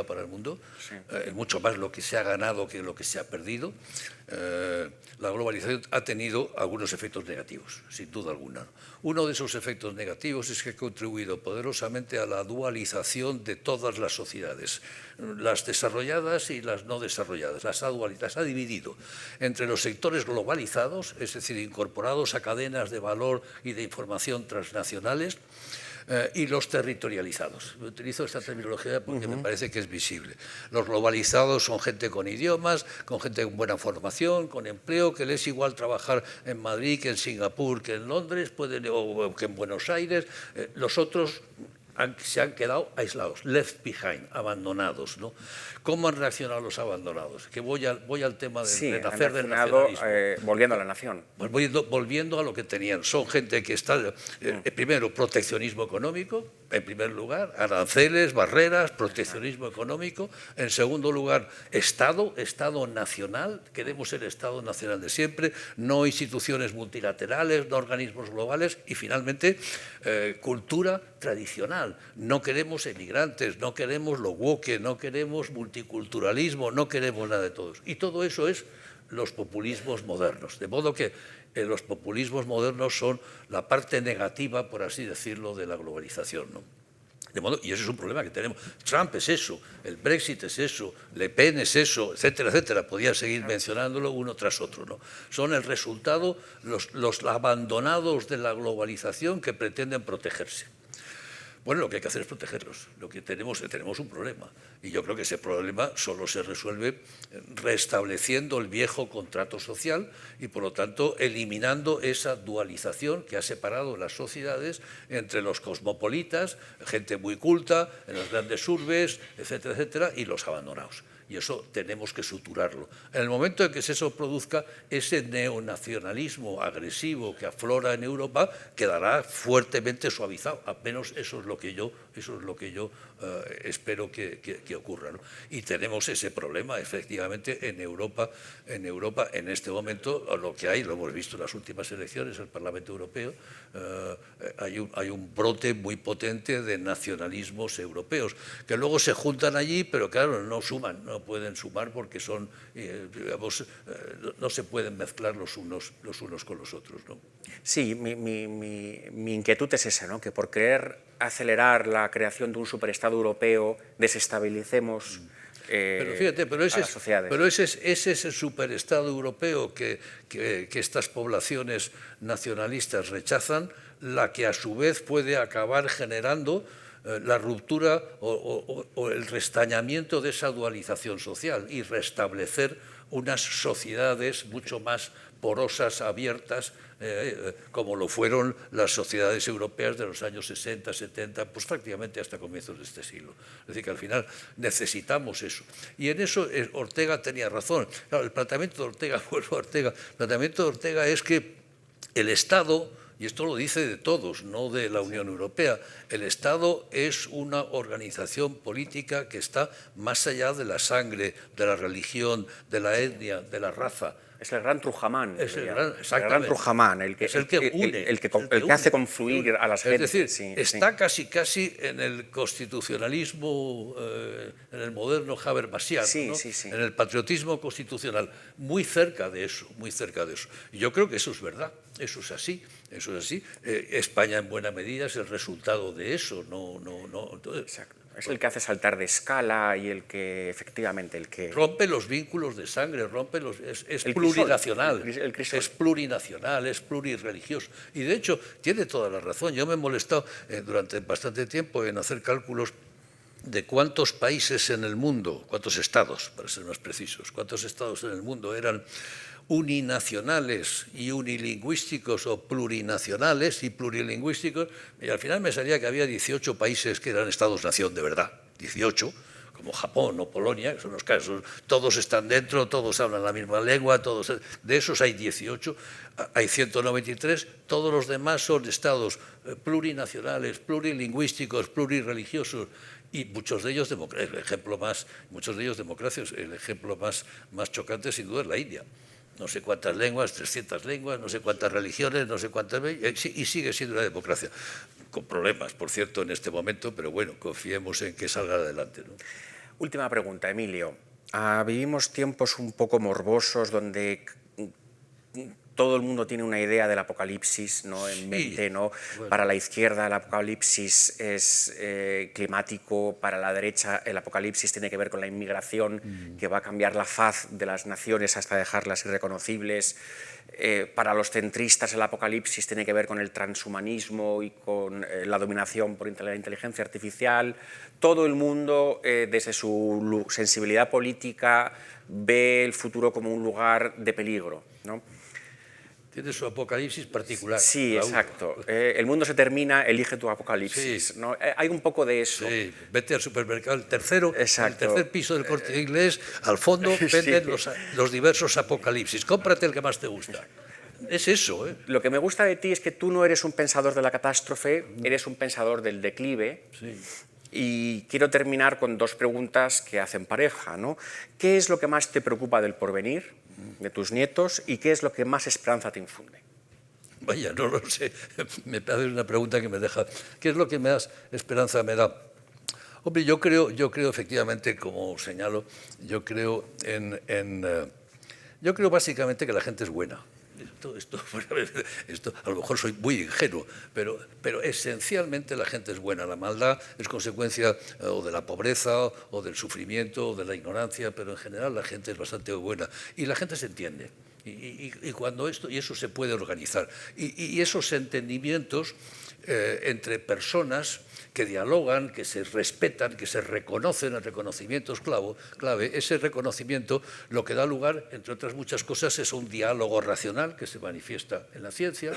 para el mundo, sí. Mucho más lo que se ha ganado que lo que se ha perdido. La globalización ha tenido algunos efectos negativos, sin duda alguna. Uno de esos efectos negativos es que ha contribuido poderosamente a la dualización de todas las sociedades, las desarrolladas y las no desarrolladas. Las ha dividido entre los sectores globalizados, es decir, incorporados a cadenas de valor y de información transnacionales, y los territorializados. Utilizo esta terminología porque me parece que es visible. Los globalizados son gente con idiomas, con gente con buena formación, con empleo, que les es igual trabajar en Madrid que en Singapur, que en Londres, o que en Buenos Aires. Los otros se han quedado aislados, left behind, abandonados, ¿no? ¿Cómo han reaccionado los abandonados? Que voy al tema del renacer del nacionalismo. Volviendo a la nación. Pues volviendo a lo que tenían. Son gente que está, primero, proteccionismo económico, en primer lugar, aranceles, barreras, proteccionismo económico. En segundo lugar, Estado nacional. Queremos el Estado nacional de siempre, no instituciones multilaterales, no organismos globales. Y finalmente, cultura tradicional. No queremos emigrantes, no queremos lo woke, no queremos multiculturalismo, no queremos nada de todo eso. Y todo eso es los populismos modernos. De modo que los populismos modernos son la parte negativa, por así decirlo, de la globalización, ¿no? De modo, y eso es un problema que tenemos. Trump es eso, el Brexit es eso, Le Pen es eso, etcétera, etcétera. Podía seguir mencionándolo uno tras otro, ¿no? Son el resultado, los abandonados de la globalización que pretenden protegerse. Bueno, lo que hay que hacer es protegerlos. Lo que tenemos un problema. Y yo creo que ese problema solo se resuelve restableciendo el viejo contrato social y, por lo tanto, eliminando esa dualización que ha separado las sociedades entre los cosmopolitas, gente muy culta, en las grandes urbes, etcétera, etcétera, y los abandonados. Y eso tenemos que suturarlo. En el momento en que eso produzca, ese neonacionalismo agresivo que aflora en Europa quedará fuertemente suavizado. Al menos eso es lo que yo espero que ocurra, ¿no? Y tenemos ese problema, efectivamente, en Europa, en este momento, lo que hay, lo hemos visto en las últimas elecciones al Parlamento Europeo, hay un brote muy potente de nacionalismos europeos, que luego se juntan allí, pero claro, no suman, no pueden sumar porque son, digamos, no se pueden mezclar los unos con los otros, ¿no? Sí, mi inquietud es esa, ¿no? Que por querer acelerar la creación de un superestado europeo desestabilicemos Pero fíjate, a las sociedades. pero ese es el superestado europeo que estas poblaciones nacionalistas rechazan, la que a su vez puede acabar generando la ruptura o el restañamiento de esa dualización social y restablecer unas sociedades mucho más porosas, abiertas, como lo fueron las sociedades europeas de los años 60, 70, pues prácticamente hasta comienzos de este siglo. Es decir, que al final necesitamos eso. Y en eso Ortega tenía razón. Claro, el planteamiento de Ortega, vuelvo a Ortega, el planteamiento de Ortega es que el Estado, y esto lo dice de todos, no de la Unión Europea, el Estado es una organización política que está más allá de la sangre, de la religión, de la etnia, de la raza. Es el gran Trujamán. Es el gran exactamente. Trujamán, el que une, el que hace confluir a las gentes. Es decir, sí, está casi en el constitucionalismo, en el moderno habermasiano, ¿no? En el patriotismo constitucional, muy cerca de eso, muy cerca de eso. Y yo creo que eso es verdad, eso es así. Eso es así. España en buena medida es el resultado de eso. Exacto. Es el que hace saltar de escala y el que, efectivamente, el que... rompe los vínculos de sangre, es plurinacional, es plurinacional, es plurirreligioso. Y de hecho, tiene toda la razón. Yo me he molestado durante bastante tiempo en hacer cálculos de cuántos países en el mundo, cuántos estados, para ser más precisos, cuántos estados en el mundo eran uninacionales y unilingüísticos o plurinacionales y plurilingüísticos, y al final me salía que había 18 países que eran estados-nación de verdad, 18, como Japón o Polonia, que son los casos, todos están dentro, todos hablan la misma lengua, de esos hay 18, hay 193, todos los demás son estados plurinacionales, plurilingüísticos, plurirreligiosos, y muchos de ellos democracias. El ejemplo más chocante sin duda es la India. No sé cuántas lenguas, 300 lenguas, no sé cuántas religiones, no sé cuántas... Y sigue siendo una democracia. Con problemas, por cierto, en este momento, pero bueno, confiemos en que salga adelante, ¿no? Última pregunta, Emilio. Vivimos tiempos un poco morbosos donde todo el mundo tiene una idea del apocalipsis, ¿no? En mente, ¿no? Bueno. Para la izquierda el apocalipsis es climático, para la derecha el apocalipsis tiene que ver con la inmigración, que va a cambiar la faz de las naciones hasta dejarlas irreconocibles. Para los centristas el apocalipsis tiene que ver con el transhumanismo y con la dominación por la inteligencia artificial. Todo el mundo, desde su sensibilidad política, ve el futuro como un lugar de peligro, ¿no? Tiene su apocalipsis particular. Sí, exacto. El mundo se termina, elige tu apocalipsis. Sí. ¿No? Hay un poco de eso. Sí, vete al supermercado, el tercer piso del Corte Inglés, al fondo venden los diversos apocalipsis. Cómprate el que más te gusta. Es eso, ¿eh? Lo que me gusta de ti es que tú no eres un pensador de la catástrofe, eres un pensador del declive. Sí. Y quiero terminar con dos preguntas que hacen pareja, ¿no? ¿Qué es lo que más te preocupa del porvenir de tus nietos y qué es lo que más esperanza te infunde? Vaya, no lo sé. Me haces una pregunta que me deja... ¿Qué es lo que más esperanza me da? Hombre, yo creo efectivamente, como señalo, yo creo básicamente que la gente es buena. Esto a lo mejor soy muy ingenuo, pero esencialmente la gente es buena. La maldad es consecuencia o de la pobreza o del sufrimiento o de la ignorancia, pero en general la gente es bastante buena y la gente se entiende. Y cuando eso se puede organizar. Y esos entendimientos entre personas que dialogan, que se respetan, que se reconocen, el reconocimiento es clave. Ese reconocimiento lo que da lugar, entre otras muchas cosas, es un diálogo racional que se manifiesta en la ciencia,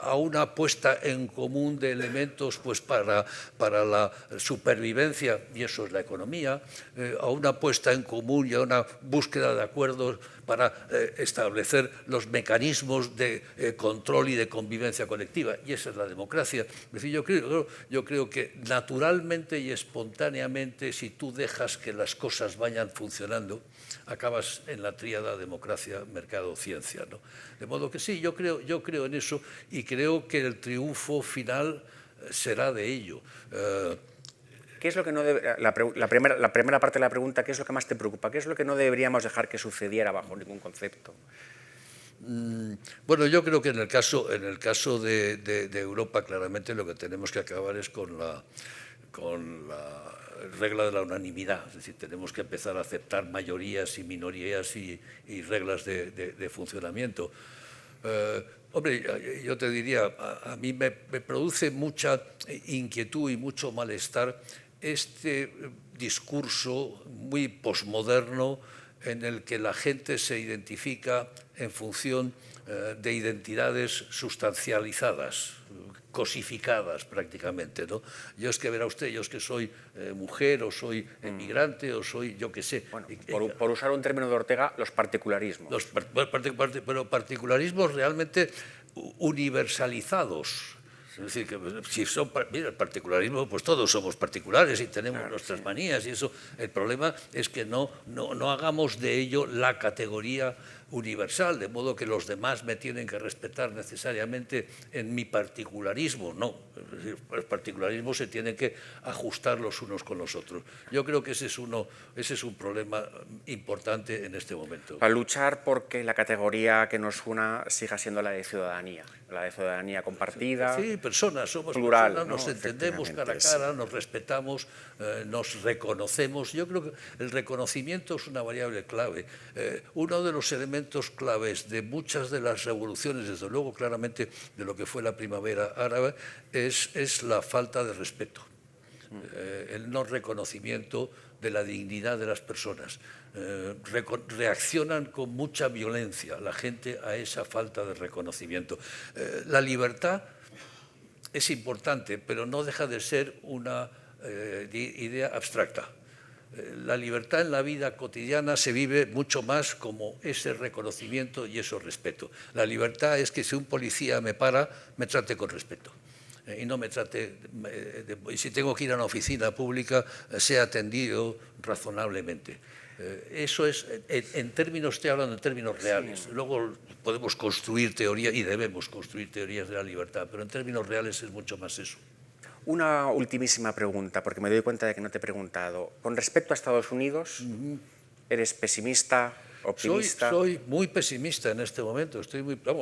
a una puesta en común de elementos pues, para la supervivencia, y eso es la economía, a una puesta en común y a una búsqueda de acuerdos para establecer los mecanismos de control y de convivencia colectiva, y esa es la democracia. Es decir, yo creo que naturalmente y espontáneamente, si tú dejas que las cosas vayan funcionando, acabas en la tríada democracia, mercado, ciencia, ¿no? De modo que sí, yo creo en eso y creo que el triunfo final será de ello. ¿Qué es lo que no la primera parte de la pregunta, ¿qué es lo que más te preocupa? ¿Qué es lo que no deberíamos dejar que sucediera bajo ningún concepto? Bueno, yo creo que en el caso de Europa, claramente lo que tenemos que acabar es con la regla de la unanimidad. Es decir, tenemos que empezar a aceptar mayorías y minorías y reglas de funcionamiento. Hombre, yo te diría, a mí me produce mucha inquietud y mucho malestar este discurso muy posmoderno en el que la gente se identifica en función de identidades sustancializadas, cosificadas prácticamente, ¿no? Yo es que, verá usted, yo es que soy mujer, o soy emigrante, o soy yo qué sé. Bueno, por usar un término de Ortega, los particularismos. Pero particularismos realmente universalizados. Es decir, que si son, mira, el particularismo, pues todos somos particulares y tenemos nuestras manías y eso. El problema es que no hagamos de ello la categoría universal, de modo que los demás me tienen que respetar necesariamente en mi particularismo. No, es decir, los particularismos se tienen que ajustar los unos con los otros. Yo creo que ese es un problema importante en este momento. Para luchar porque la categoría que nos una siga siendo la de ciudadanía compartida. Sí, personas, somos plural, personas, nos ¿no? entendemos cara a cara, nos respetamos, nos reconocemos. Yo creo que el reconocimiento es una variable clave. Uno de los elementos claves de muchas de las revoluciones, desde luego claramente de lo que fue la primavera árabe, es la falta de respeto, el no reconocimiento de la dignidad de las personas. Reaccionan con mucha violencia la gente a esa falta de reconocimiento. La libertad es importante, pero no deja de ser una idea abstracta. La libertad en la vida cotidiana se vive mucho más como ese reconocimiento y ese respeto. La libertad es que si un policía me para, me trate con respeto. Y no me trate, y si tengo que ir a una oficina pública, sea atendido razonablemente. Eso es, estoy hablando en términos reales. Sí. Luego podemos construir teorías, y debemos construir teorías de la libertad, pero en términos reales es mucho más eso. Una ultimísima pregunta, porque me doy cuenta de que no te he preguntado. Con respecto a Estados Unidos, ¿eres pesimista, optimista? Soy muy pesimista en este momento.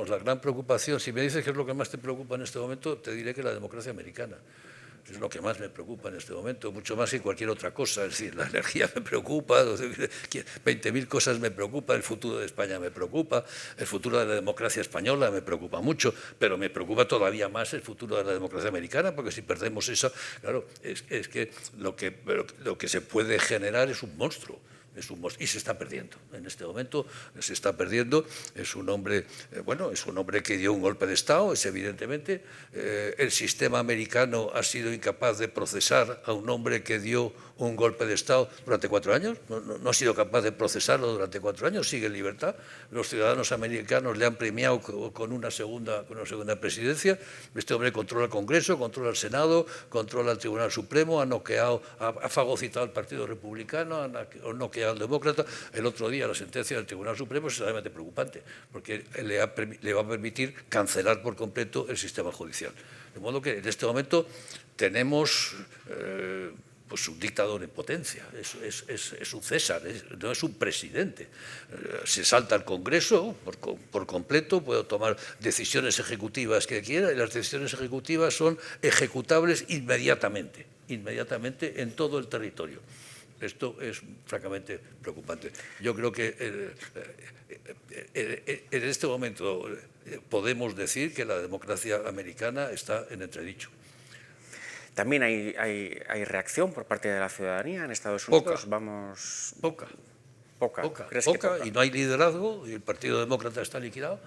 La gran preocupación, si me dices qué es lo que más te preocupa en este momento, te diré que la democracia americana. Es lo que más me preocupa en este momento, mucho más que cualquier otra cosa. Es decir, la energía me preocupa, 20.000 cosas me preocupan, el futuro de España me preocupa, el futuro de la democracia española me preocupa mucho, pero me preocupa todavía más el futuro de la democracia americana, porque si perdemos esa, claro, es que lo que se puede generar es un monstruo. Y se está perdiendo. En este momento se está perdiendo. Es un hombre, es un hombre que dio un golpe de Estado, es evidentemente. El sistema americano ha sido incapaz de procesar a un hombre que dio un golpe de Estado durante 4 años. No ha sido capaz de procesarlo durante 4 años. Sigue en libertad. Los ciudadanos americanos le han premiado con una segunda presidencia. Este hombre controla el Congreso, controla el Senado, controla el Tribunal Supremo, ha fagocitado al Partido Republicano, ha noqueado al Demócrata. El otro día la sentencia del Tribunal Supremo es extremadamente preocupante, porque le va a permitir cancelar por completo el sistema judicial. De modo que en este momento tenemos pues un dictador en potencia, es un César, no es un presidente. Se salta al Congreso por completo, puede tomar decisiones ejecutivas que quiera, y las decisiones ejecutivas son ejecutables inmediatamente en todo el territorio. Esto es francamente preocupante. Yo creo que en este momento podemos decir que la democracia americana está en entredicho. También hay reacción por parte de la ciudadanía en Estados Unidos. Poca, y no hay liderazgo, y el Partido Demócrata está liquidado.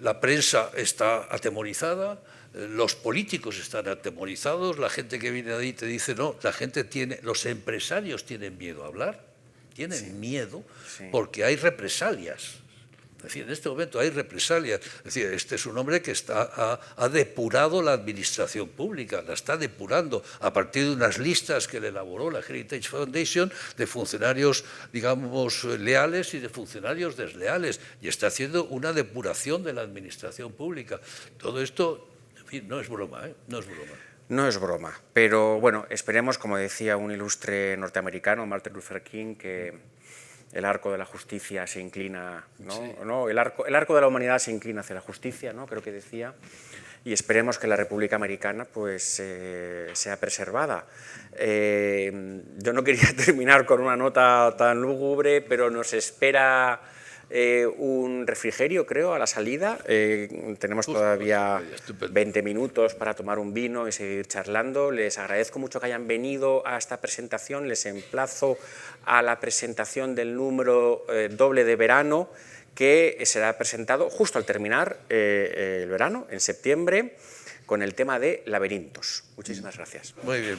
La prensa está atemorizada, los políticos están atemorizados, la gente que viene de ahí te dice no, los empresarios tienen miedo a hablar, tienen miedo porque hay represalias. Es decir, en este momento hay represalias. Es decir, este es un hombre que ha depurado la administración pública, la está depurando a partir de unas listas que le elaboró la Heritage Foundation de funcionarios, digamos, leales y de funcionarios desleales, y está haciendo una depuración de la administración pública. Todo esto, en fin, no es broma, no es broma. No es broma, pero bueno, esperemos, como decía un ilustre norteamericano, Martin Luther King, que el arco de la justicia se inclina, ¿no? Sí. ¿No? El arco de la humanidad se inclina hacia la justicia, ¿no? Creo que decía, y esperemos que la República Americana pues, sea preservada. Yo no quería terminar con una nota tan lúgubre, pero nos espera un refrigerio, creo, a la salida. Tenemos todavía 20 minutos para tomar un vino y seguir charlando. Les agradezco mucho que hayan venido a esta presentación. Les emplazo a la presentación del número doble de verano, que será presentado justo al terminar el verano, en septiembre, con el tema de laberintos. Muchísimas gracias. Muy bien.